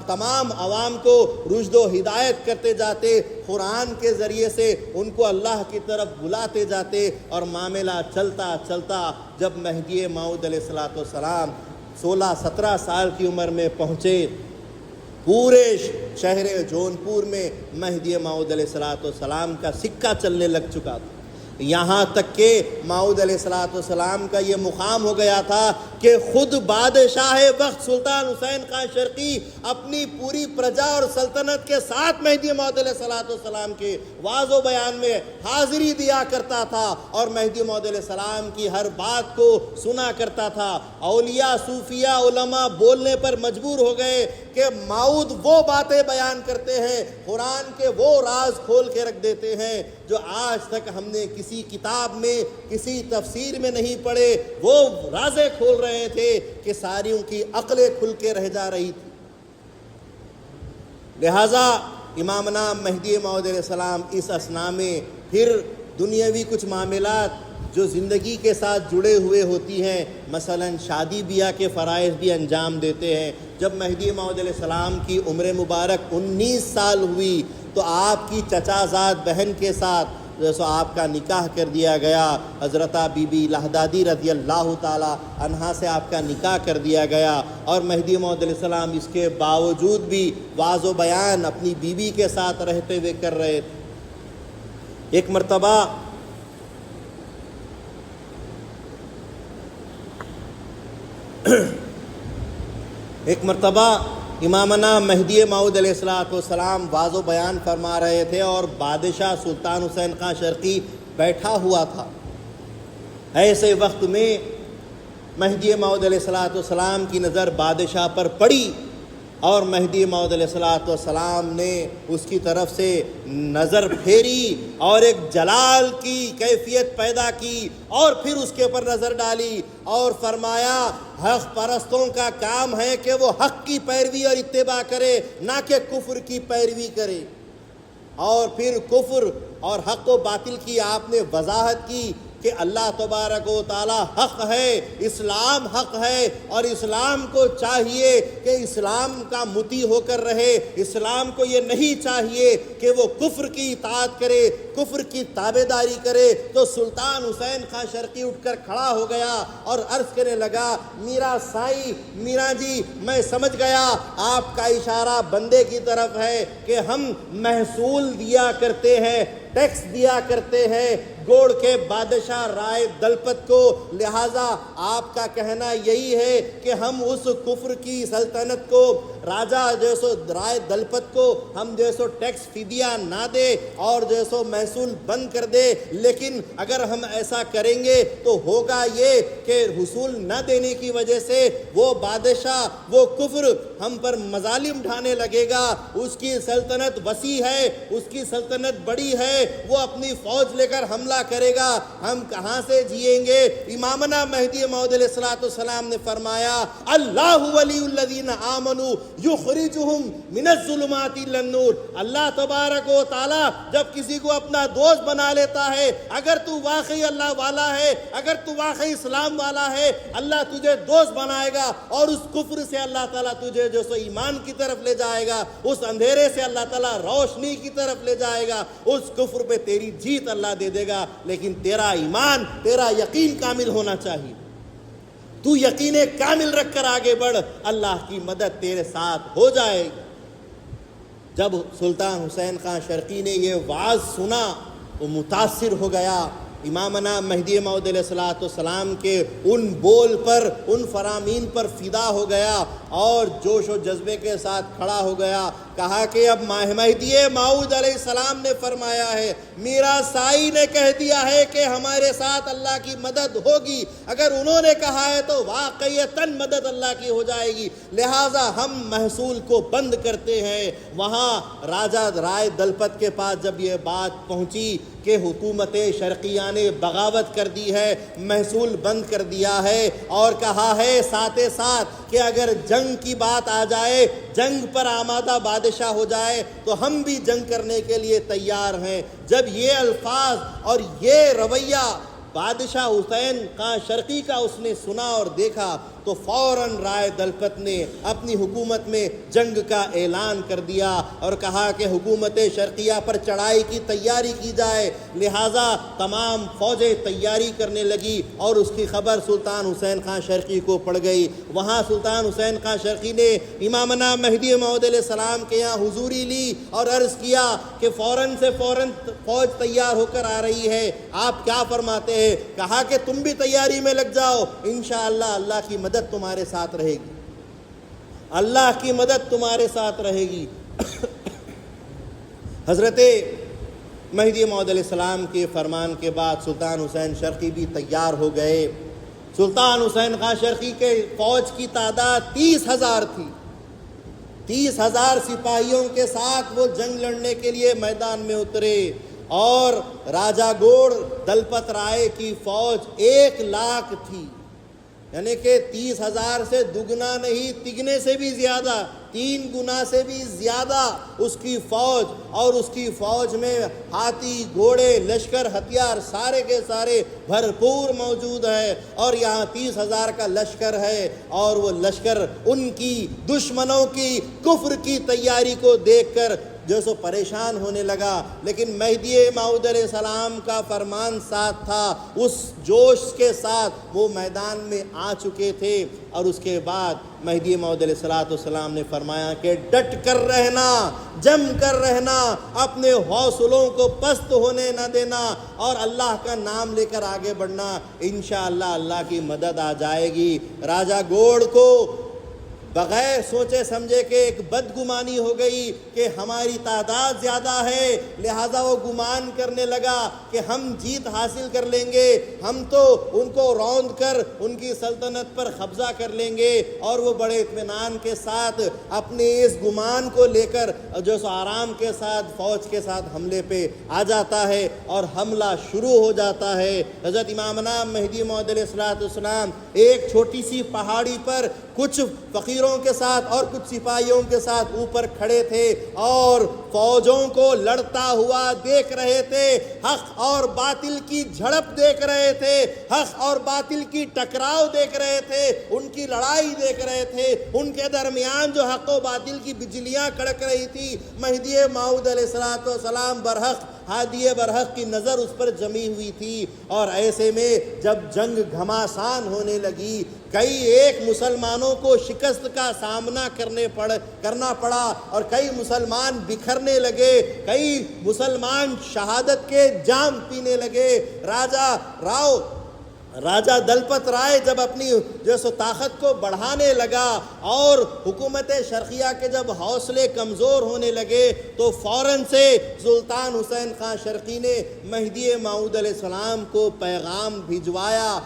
تمام عوام کو رشد و ہدایت کرتے جاتے، قرآن کے ذریعے سے ان کو اللہ کی طرف بلاتے جاتے، اور معاملہ چلتا چلتا جب مہدی موعود علیہ السلام 16-17 سال کی عمر میں پہنچے، پورے شہر جونپور میں مہدی موعود علیہ السلام کا سکہ چلنے لگ چکا تھا، یہاں تک کہ موعود علیہ السلام کا یہ مقام ہو گیا تھا کہ خود بادشاہ وقت سلطان حسین خان شرقی اپنی پوری پرجا اور سلطنت کے ساتھ مہدی موعود علیہ السلام کے واعظ و بیان میں حاضری دیا کرتا تھا اور مہدی موعود علیہ السلام کی ہر بات کو سنا کرتا تھا۔ اولیاء، صوفیاء، علماء بولنے پر مجبور ہو گئے کہ موعود وہ باتیں بیان کرتے ہیں، قرآن کے وہ راز کھول کے رکھ دیتے ہیں جو آج تک ہم نے کسی کتاب میں، کسی تفسیر میں نہیں پڑھے، وہ رازیں کھول رہے تھے کہ ساریوں کی عقلیں کھل کے رہ جا رہی تھی۔ لہٰذا امامنا مہدی موعود علیہ السلام اس اثناء میں پھر دنیاوی کچھ معاملات جو زندگی کے ساتھ جڑے ہوئے ہوتی ہیں، مثلا شادی بیاہ کے فرائض بھی انجام دیتے ہیں۔ جب مہدی موعود علیہ السلام کی عمر مبارک 19 سال ہوئی تو آپ کی چچا زاد بہن کے ساتھ جیسا آپ کا نکاح کر دیا گیا، حضرت بی بی لہدادی رضی اللہ تعالی عنہا سے آپ کا نکاح کر دیا گیا، اور مہدی موعود علیہ السلام اس کے باوجود بھی واعظ و بیان اپنی بیوی کے ساتھ رہتے ہوئے کر رہے تھے۔ ایک مرتبہ امامنا مہدی موعود علیہ السلام واعظ و بیان فرما رہے تھے اور بادشاہ سلطان حسین خان شرقی بیٹھا ہوا تھا۔ ایسے وقت میں مہدی موعود علیہ السلام کی نظر بادشاہ پر پڑی اور مہدی موعود علیہ السلام نے اس کی طرف سے نظر پھیری اور ایک جلال کی کیفیت پیدا کی اور پھر اس کے اوپر نظر ڈالی اور فرمایا حق پرستوں کا کام ہے کہ وہ حق کی پیروی اور اتباع کرے، نہ کہ کفر کی پیروی کرے۔ اور پھر کفر اور حق و باطل کی آپ نے وضاحت کی کہ اللہ تبارک و تعالی حق ہے، اسلام حق ہے، اور اسلام کو چاہیے کہ اسلام کا مطیع ہو کر رہے۔ اسلام کو یہ نہیں چاہیے کہ وہ کفر کی اطاعت کرے، کفر کی تابعداری کرے۔ تو سلطان حسین خان شرقی اٹھ کر کھڑا ہو گیا اور عرض کرنے لگا، میرا سائیں، میرا جی، میں سمجھ گیا آپ کا اشارہ بندے کی طرف ہے کہ ہم محصول دیا کرتے ہیں، ٹیکس دیا کرتے ہیں، گوڑ کے بادشاہ رائے دلپت کو۔ لہٰذا آپ کا کہنا یہی ہے کہ ہم اس کفر کی سلطنت کو، راجہ جیسو رائے دلپت کو ہم جیسو ٹیکس فدیہ نہ دے اور جیسو محصول بند کر دے، لیکن اگر ہم ایسا کریں گے تو ہوگا یہ کہ حصول نہ دینے کی وجہ سے وہ بادشاہ، وہ کفر ہم پر مظالم ڈھانے لگے گا۔ اس کی سلطنت وسیع ہے، اس کی سلطنت بڑی ہے، وہ اپنی فوج لے کر حملہ کرے گا، ہم کہاں سے جیئیں گے؟ امامنا مہدی موعود علیہ السلام نے فرمایا اللہ ولی الذین آمنوا یخرجہم من الظلمات الی النور۔ اللہ تبارک و تعالی جب کسی کو اپنا دوست بنا لیتا ہے، اگر تو واقعی اللہ والا ہے، اگر تو واقعی اسلام والا ہے، اللہ تجھے دوست بنائے گا اور اس کفر سے اللہ تعالیٰ تجھے جو سو ایمان کی طرف لے جائے گا، اس اندھیرے سے اللہ تعالیٰ روشنی کی طرف لے جائے گا، اس کفر پہ تیری جیت اللہ دے دے گا، لیکن تیرا ایمان، تیرا یقین کامل ہونا چاہیے۔ تو یقین کامل رکھ کر آگے بڑھ، اللہ کی مدد تیرے ساتھ ہو جائے گی۔ جب سلطان حسین خان شرقی نے یہ وعظ سنا وہ متاثر ہو گیا، امامنا مہدی موعود علیہ السلام کے ان بول پر، ان فرامین پر فدا ہو گیا اور جوش و جذبے کے ساتھ کھڑا ہو گیا۔ کہا کہ اب مہدی موعود علیہ السلام نے فرمایا ہے، میرا سائی نے کہہ دیا ہے کہ ہمارے ساتھ اللہ کی مدد ہوگی، اگر انہوں نے کہا ہے تو واقعیتاً مدد اللہ کی ہو جائے گی، لہٰذا ہم محصول کو بند کرتے ہیں۔ وہاں راجہ رائے دلپت کے پاس جب یہ بات پہنچی کہ حکومت شرقیہ نے بغاوت کر دی ہے، محصول بند کر دیا ہے، اور کہا ہے ساتھ ساتھ کہ اگر جنگ کی بات آ جائے، جنگ پر آمادہ بادشاہ ہو جائے تو ہم بھی جنگ کرنے کے لیے تیار ہیں۔ جب یہ الفاظ اور یہ رویہ بادشاہ حسین خان شرقی کا اس نے سنا اور دیکھا تو فوراً رائے دلپت نے اپنی حکومت میں جنگ کا اعلان کر دیا اور کہا کہ حکومت شرقیہ پر چڑھائی کی تیاری کی جائے، لہٰذا تمام فوجیں تیاری کرنے لگی اور اس کی خبر سلطان حسین خان شرقی کو پڑ گئی۔ وہاں سلطان حسین خان شرقی نے امامنا مہدی موعود علیہ السلام کے یہاں حضوری لی اور عرض کیا کہ فوراً سے فوراً فوج تیار ہو کر آ رہی ہے، آپ کیا فرماتے ہیں؟ کہا کہ تم بھی تیاری میں لگ جاؤ، انشاءاللہ اللہ کی مدد تمہارے ساتھ رہے گی، اللہ کی مدد تمہارے ساتھ رہے گی۔ حضرت مہدی موعود علیہ السلام کے فرمان کے بعد سلطان حسین شرقی بھی تیار ہو گئے۔ سلطان حسین خان شرقی کے فوج کی تعداد 30,000 تھی، 30,000 سپاہیوں کے ساتھ وہ جنگ لڑنے کے لیے میدان میں اترے، اور راجہ گوڑ دلپت رائے کی فوج 1,00,000 تھی، یعنی کہ 30,000 سے دگنا نہیں، تگنے سے بھی زیادہ، 3 گنا سے بھی زیادہ اس کی فوج، اور اس کی فوج میں ہاتھی، گھوڑے، لشکر، ہتھیار سارے کے سارے بھرپور موجود ہے، اور یہاں 30,000 کا لشکر ہے، اور وہ لشکر ان کی دشمنوں کی کفر کی تیاری کو دیکھ کر جو سو پریشان ہونے لگا، لیکن مہدی موعود علیہ السلام کا فرمان ساتھ تھا، اس جوش کے ساتھ وہ میدان میں آ چکے تھے۔ اور اس کے بعد مہدی موعود علیہ السلام نے فرمایا کہ ڈٹ کر رہنا، جم کر رہنا، اپنے حوصلوں کو پست ہونے نہ دینا، اور اللہ کا نام لے کر آگے بڑھنا، انشاءاللہ اللہ کی مدد آ جائے گی۔ راجہ گوڑ کو بغیر سوچے سمجھے کہ ایک بدگمانی ہو گئی کہ ہماری تعداد زیادہ ہے، لہٰذا وہ گمان کرنے لگا کہ ہم جیت حاصل کر لیں گے، ہم تو ان کو روند کر ان کی سلطنت پر قبضہ کر لیں گے، اور وہ بڑے اطمینان کے ساتھ اپنے اس گمان کو لے کر جو سو آرام کے ساتھ فوج کے ساتھ حملے پہ آ جاتا ہے اور حملہ شروع ہو جاتا ہے۔ حضرت امامنا مہدی موعود علیہ السلام ایک چھوٹی سی پہاڑی پر کچھ فقیروں کے ساتھ اور کچھ سپاہیوں کے ساتھ اوپر کھڑے تھے اور فوجوں کو لڑتا ہوا دیکھ رہے تھے، حق اور باطل کی جھڑپ دیکھ رہے تھے، حق اور باطل کی ٹکراؤ دیکھ رہے تھے، ان کی لڑائی دیکھ رہے تھے، ان کے درمیان جو حق و باطل کی بجلیاں کڑک رہی تھی۔ مہدی موعود علیہ السلام برحق ہادی برحق کی نظر اس پر جمی ہوئی تھی، اور ایسے میں جب جنگ گھماسان ہونے لگی، کئی ایک مسلمانوں کو شکست کا سامنا کرنا پڑا، اور کئی مسلمان بکھرنے لگے، کئی مسلمان شہادت کے جام پینے لگے۔ راجہ دلپت رائے جب اپنی طاقت کو بڑھانے لگا اور حکومت شرقیہ کے جب حوصلے کمزور ہونے لگے، تو فوراً سے سلطان حسین خان شرقی نے مہدی موعود علیہ السلام کو پیغام بھجوایا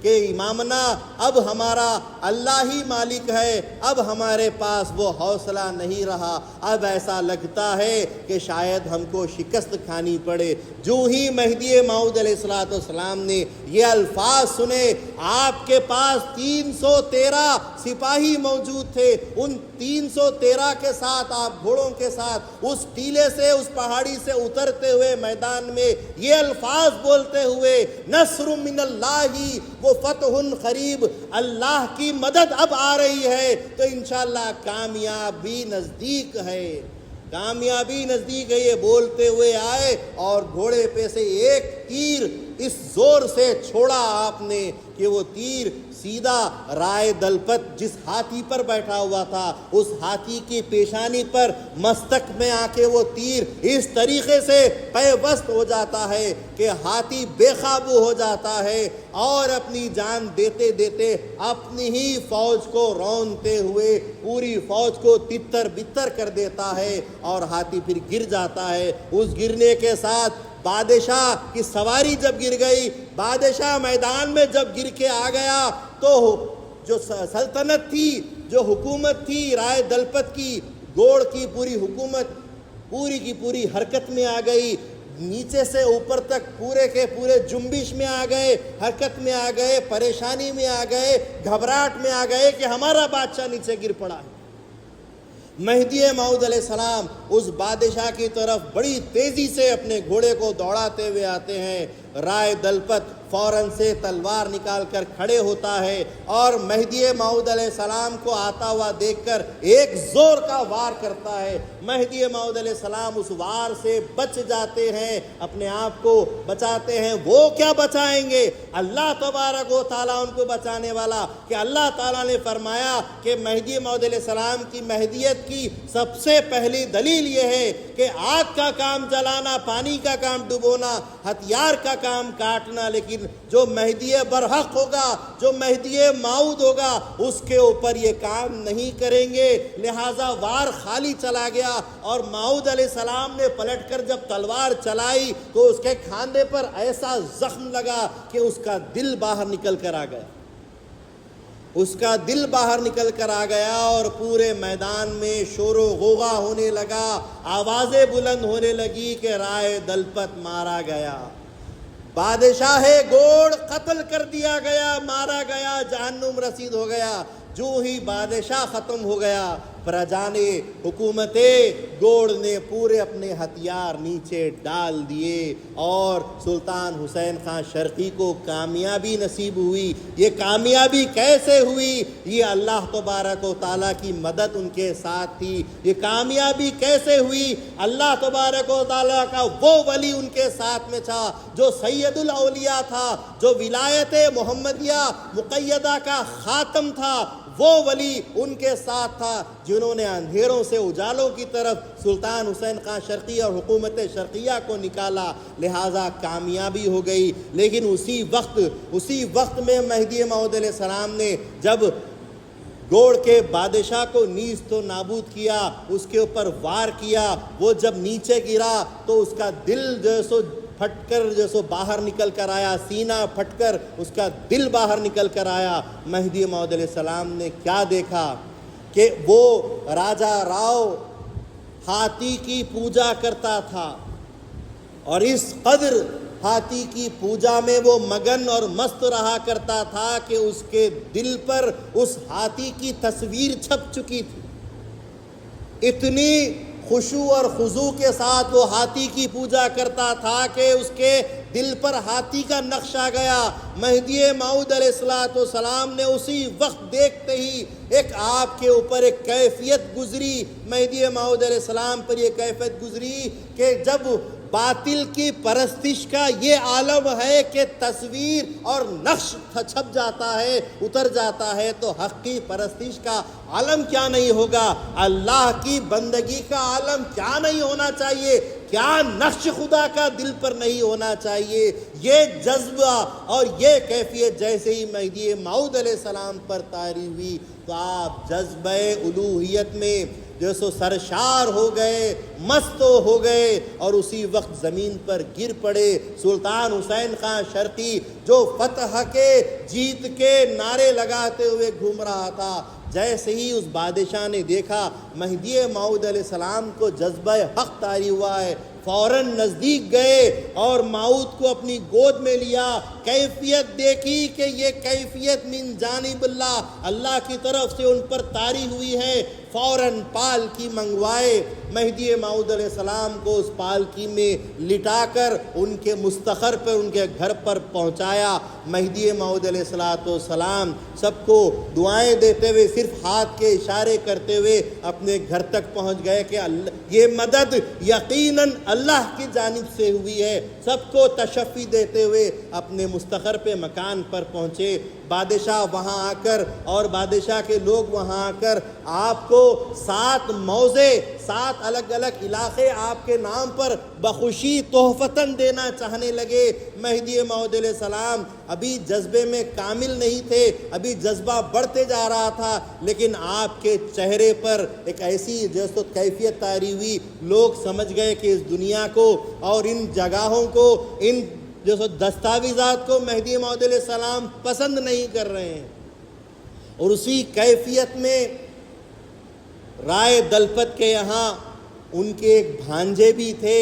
کہ امامنا، اب ہمارا اللہ ہی مالک ہے، اب ہمارے پاس وہ حوصلہ نہیں رہا، اب ایسا لگتا ہے کہ شاید ہم کو شکست کھانی پڑے۔ جو ہی مہدی موعود علیہ السلام نے یہ الفاظ سنے، آپ کے پاس 313 سپاہی موجود تھے، ان 313 کے ساتھ آپ گھوڑوں کے ساتھ اس ٹیلے سے، اس پہاڑی سے اترتے ہوئے میدان میں یہ الفاظ بولتے ہوئے، نصر من اللہ وہ فتح قریب، اللہ کی مدد اب آ رہی ہے، تو انشاءاللہ کامیابی نزدیک ہے، کامیابی نزدیک ہے، یہ بولتے ہوئے آئے اور گھوڑے پہ سے ایک تیر اس زور سے چھوڑا آپ نے کہ وہ تیر سیدھا رائے دلپت جس ہاتھی پر بیٹھا ہوا تھا اس ہاتھی کی پیشانی پر مستک میں آ کے وہ تیر اس طریقے سے پیوست ہو جاتا ہے کہ ہاتھی بے قابو ہو جاتا ہے اور اپنی جان دیتے دیتے اپنی ہی فوج کو رونتے ہوئے پوری فوج کو تتر بتر کر دیتا ہے، اور ہاتھی پھر گر جاتا ہے۔ اس گرنے کے ساتھ بادشاہ کی سواری جب گر گئی، بادشاہ میدان میں جب گر کے آ گیا، تو جو سلطنت تھی، جو حکومت تھی رائے دلپت کی، گوڑ کی پوری حکومت پوری کی پوری حرکت میں آ گئی، نیچے سے اوپر تک پورے کے پورے جنبش میں آ گئے، حرکت میں آ گئے، پریشانی میں آ گئے، گھبراہٹ میں آ گئے کہ ہمارا بادشاہ نیچے گر پڑا ہے۔ مہدی موعود علیہ السلام اس بادشاہ کی طرف بڑی تیزی سے اپنے گھوڑے کو دوڑاتے ہوئے آتے ہیں، رائے دلپت فوراً سے تلوار نکال کر کھڑے ہوتا ہے اور مہدی موعود علیہ السلام کو آتا ہوا دیکھ کر ایک زور کا وار کرتا ہے۔ مہدی موعود علیہ السلام اس وار سے بچ جاتے ہیں، اپنے آپ کو بچاتے ہیں۔ وہ کیا بچائیں گے؟ اللہ تبارک و تعالیٰ ان کو بچانے والا، کہ اللہ تعالیٰ نے فرمایا کہ مہدی موعود علیہ السلام کی مہدیت کی سب سے پہلی دلیل یہ ہے کہ آگ کا کام جلانا، پانی کا کام ڈبونا، ہتھیار کا کام کاٹنا، لیکن جو مہدی برحق ہوگا، جو مہدی موعود ہوگا، اس کے اوپر یہ کام نہیں کریں گے۔ لہٰذا وار خالی چلا گیا اور موعود علیہ السلام نے پلٹ کر جب تلوار چلائی تو اس کے کھاندے پر ایسا زخم لگا کہ اس کا دل باہر نکل کر آ گیا، اس کا دل باہر نکل کر آ گیا، اور پورے میدان میں شور و غوغا ہونے لگا، آوازیں بلند ہونے لگی کہ رائے دلپت مارا گیا، بادشاہ گوڑ قتل کر دیا گیا، مارا گیا، جہنم رسید ہو گیا۔ جو ہی بادشاہ ختم ہو گیا، پرجا نے، حکومت گوڑ نے پورے اپنے ہتھیار نیچے ڈال دیے، اور سلطان حسین خان شرقی کو کامیابی نصیب ہوئی۔ یہ کامیابی کیسے ہوئی؟ یہ اللہ تبارک و تعالیٰ کی مدد ان کے ساتھ تھی۔ یہ کامیابی کیسے ہوئی؟ اللہ تبارک و تعالیٰ کا وہ ولی ان کے ساتھ میں تھا جو سید الاولیاء تھا، جو ولایت محمدیہ مقیدہ کا خاتم تھا، وہ ولی ان کے ساتھ تھا جنہوں نے اندھیروں سے اجالوں کی طرف سلطان حسین خان شرقی اور حکومت شرقیہ کو نکالا، لہٰذا کامیابی ہو گئی۔ لیکن اسی وقت میں مہدی موعود علیہ السلام نے جب گوڑ کے بادشاہ کو نیست و نابود کیا، اس کے اوپر وار کیا، وہ جب نیچے گرا تو اس کا دل جیسو پھٹ کر جیسو باہر نکل کر آیا، سینہ پھٹ کر اس کا دل باہر نکل کر آیا۔ مہدی موعود علیہ السلام نے کیا دیکھا کہ وہ راجہ راؤ ہاتھی کی پوجا کرتا تھا، اور اس قدر ہاتھی کی پوجا میں وہ مگن اور مست رہا کرتا تھا کہ اس کے دل پر اس ہاتھی کی تصویر چھپ چکی تھی۔ اتنی خشوع اور خضوع کے ساتھ وہ ہاتھی کی پوجا کرتا تھا کہ اس کے دل پر ہاتھی کا نقش آ گیا۔ مہدی موعود علیہ السلام نے اسی وقت دیکھتے ہی ایک آپ کے اوپر ایک کیفیت گزری، مہدی موعود علیہ السلام پر یہ کیفیت گزری کہ جب باطل کی پرستش کا یہ عالم ہے کہ تصویر اور نقش چھپ جاتا ہے، اتر جاتا ہے، تو حق کی پرستش کا عالم کیا نہیں ہوگا؟ اللہ کی بندگی کا عالم کیا نہیں ہونا چاہیے؟ کیا نقش خدا کا دل پر نہیں ہونا چاہیے؟ یہ جذبہ اور یہ کیفیت جیسے ہی مہدی موعود علیہ السلام پر طاری ہوئی تو آپ جذبہ الوہیت میں جیسو سرشار ہو گئے، مست ہو گئے، اور اسی وقت زمین پر گر پڑے۔ سلطان حسین خان شرقی جو فتح کے، جیت کے نعرے لگاتے ہوئے گھوم رہا تھا، جیسے ہی اس بادشاہ نے دیکھا مہدی موعود علیہ السلام کو جذبہ حق طاری ہوا ہے، فوراً نزدیک گئے اور موعود کو اپنی گود میں لیا۔ کیفیت دیکھی کہ یہ کیفیت من جانب اللہ کی طرف سے ان پر طاری ہوئی ہے۔ فوراً پالکی منگوائے، مہدی موعود علیہ السلام کو اس پالکی میں لٹا کر ان کے مستقر پر، ان کے گھر پر پہنچایا۔ مہدی موعود علیہ السلام سب کو دعائیں دیتے ہوئے، صرف ہاتھ کے اشارے کرتے ہوئے اپنے گھر تک پہنچ گئے کہ یہ مدد یقیناً اللہ کی جانب سے ہوئی ہے۔ سب کو تشفی دیتے ہوئے اپنے مستقر پہ، مکان پر پہنچے۔ بادشاہ وہاں آ کر اور بادشاہ کے لوگ وہاں آ کر آپ کو 7 موضع، 7 الگ الگ علاقے آپ کے نام پر بخوشی تحفتاً دینا چاہنے لگے۔ مہدی موعود علیہ السلام ابھی جذبے میں کامل نہیں تھے، ابھی جذبہ بڑھتے جا رہا تھا، لیکن آپ کے چہرے پر ایک ایسی جیسے کیفیت طاری ہوئی، لوگ سمجھ گئے کہ اس دنیا کو اور ان جگہوں کو، ان جیسے دستاویزات کو مہدی موعود علیہ السلام پسند نہیں کر رہے ہیں۔ اور اسی کیفیت میں رائے دلپت کے یہاں ان کے ایک بھانجے بھی تھے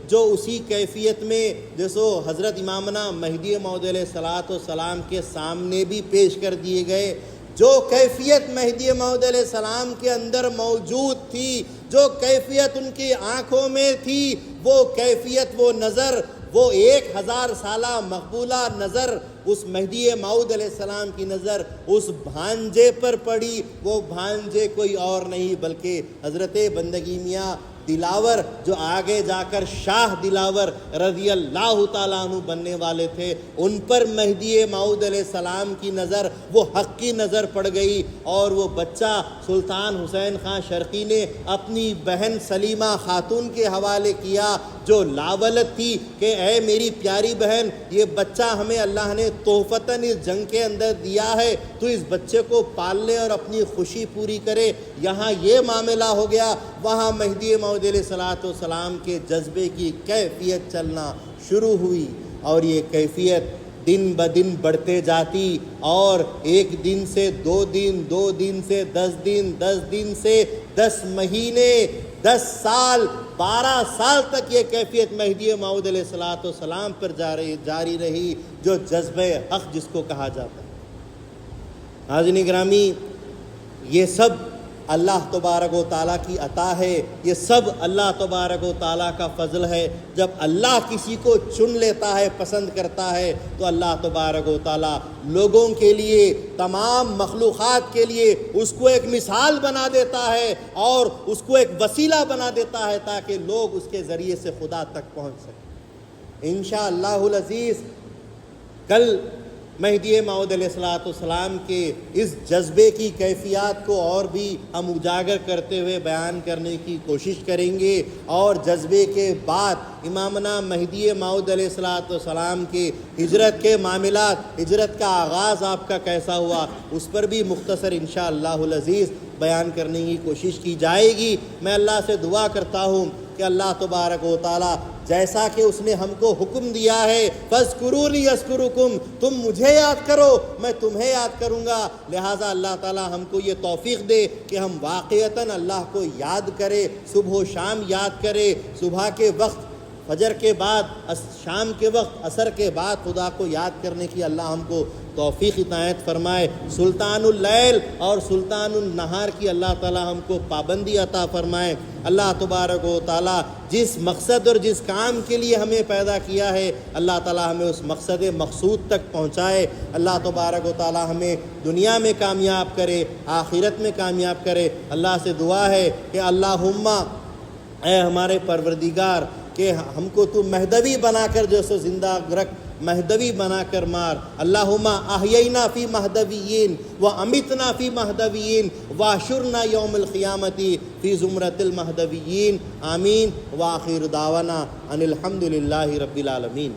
جو اسی کیفیت میں جیسو حضرت امامنا مہدی موعود علیہ السلام کے سامنے بھی پیش کر دیے گئے۔ جو کیفیت مہدی موعود علیہ السلام کے اندر موجود تھی، جو کیفیت ان کی آنکھوں میں تھی، وہ کیفیت، وہ نظر، وہ 1000 سالہ مقبولہ نظر، اس مہدی موعود علیہ السلام کی نظر اس بھانجے پر پڑی۔ وہ بھانجے کوئی اور نہیں بلکہ حضرت بندگی میاں دلاور، جو آگے جا کر شاہ دلاور رضی اللہ تعالیٰ عنہ بننے والے تھے، ان پر مہدی موعود علیہ السلام کی نظر، وہ حق کی نظر پڑ گئی۔ اور وہ بچہ سلطان حسین خان شرقی نے اپنی بہن سلیمہ خاتون کے حوالے کیا، جو لاولد تھی، کہ اے میری پیاری بہن، یہ بچہ ہمیں اللہ نے تحفتاً اس جنگ کے اندر دیا ہے، تو اس بچے کو پال لے اور اپنی خوشی پوری کرے۔ یہاں یہ معاملہ ہو گیا، وہاں مہدی موعود علیہ السلام کے جذبے کی کیفیت چلنا شروع ہوئی، اور یہ کیفیت دن بدن بڑھتے جاتی، اور 1 دن سے 2 دن، 2 دن سے 10 دن، 10 دن سے 10 مہینے، 10 سال، 12 سال تک یہ کیفیت مہدی موعود علیہ السلام پر جاری رہی، جو جذبہ حق جس کو کہا جاتا ہے۔ حاضرین گرامی، یہ سب اللہ تبارک و تعالیٰ کی عطا ہے، یہ سب اللہ تبارک و تعالیٰ کا فضل ہے۔ جب اللہ کسی کو چن لیتا ہے، پسند کرتا ہے، تو اللہ تبارک و تعالیٰ لوگوں کے لیے، تمام مخلوقات کے لیے اس کو ایک مثال بنا دیتا ہے اور اس کو ایک وسیلہ بنا دیتا ہے تاکہ لوگ اس کے ذریعے سے خدا تک پہنچ سکیں۔ انشاءاللہ العزیز کل مہدی موعود علیہ السلام کے اس جذبے کی کیفیات کو اور بھی ہم اجاگر کرتے ہوئے بیان کرنے کی کوشش کریں گے، اور جذبے کے بعد امامنا مہدی موعود علیہ السلام کے ہجرت کے معاملات، ہجرت کا آغاز آپ کا کیسا ہوا، اس پر بھی مختصر انشاءاللہ العزیز بیان کرنے کی کوشش کی جائے گی۔ میں اللہ سے دعا کرتا ہوں کہ اللہ تبارک و تعالیٰ جیسا کہ اس نے ہم کو حکم دیا ہے، فاذکرونی اذکرکم، تم مجھے یاد کرو میں تمہیں یاد کروں گا، لہٰذا اللہ تعالیٰ ہم کو یہ توفیق دے کہ ہم واقعتاً اللہ کو یاد کرے، صبح و شام یاد کرے، صبح کے وقت، فجر کے بعد، شام کے وقت، عصر کے بعد خدا کو یاد کرنے کی اللہ ہم کو توفیق عنایت فرمائے۔ سلطان اللیل اور سلطان النہار کی اللہ تعالیٰ ہم کو پابندی عطا فرمائے۔ اللہ تبارک و تعالیٰ جس مقصد اور جس کام کے لیے ہمیں پیدا کیا ہے، اللہ تعالیٰ ہمیں اس مقصد مقصود تک پہنچائے۔ اللہ تبارک و تعالیٰ ہمیں دنیا میں کامیاب کرے، آخرت میں کامیاب کرے۔ اللہ سے دعا ہے کہ اللہم، اے ہمارے پروردگار، کہ ہم کو تو مہدوی بنا کر جو سو زندہ رکھ، مہدوی بنا کر مار۔ اللہم احیینا فی مہدویین و امیتنا فی مہدویین واحشرنا یوم القیامت فی زمرۃ المہدویین، آمین۔ وآخر دعوانا ان الحمد للہ رب العالمین۔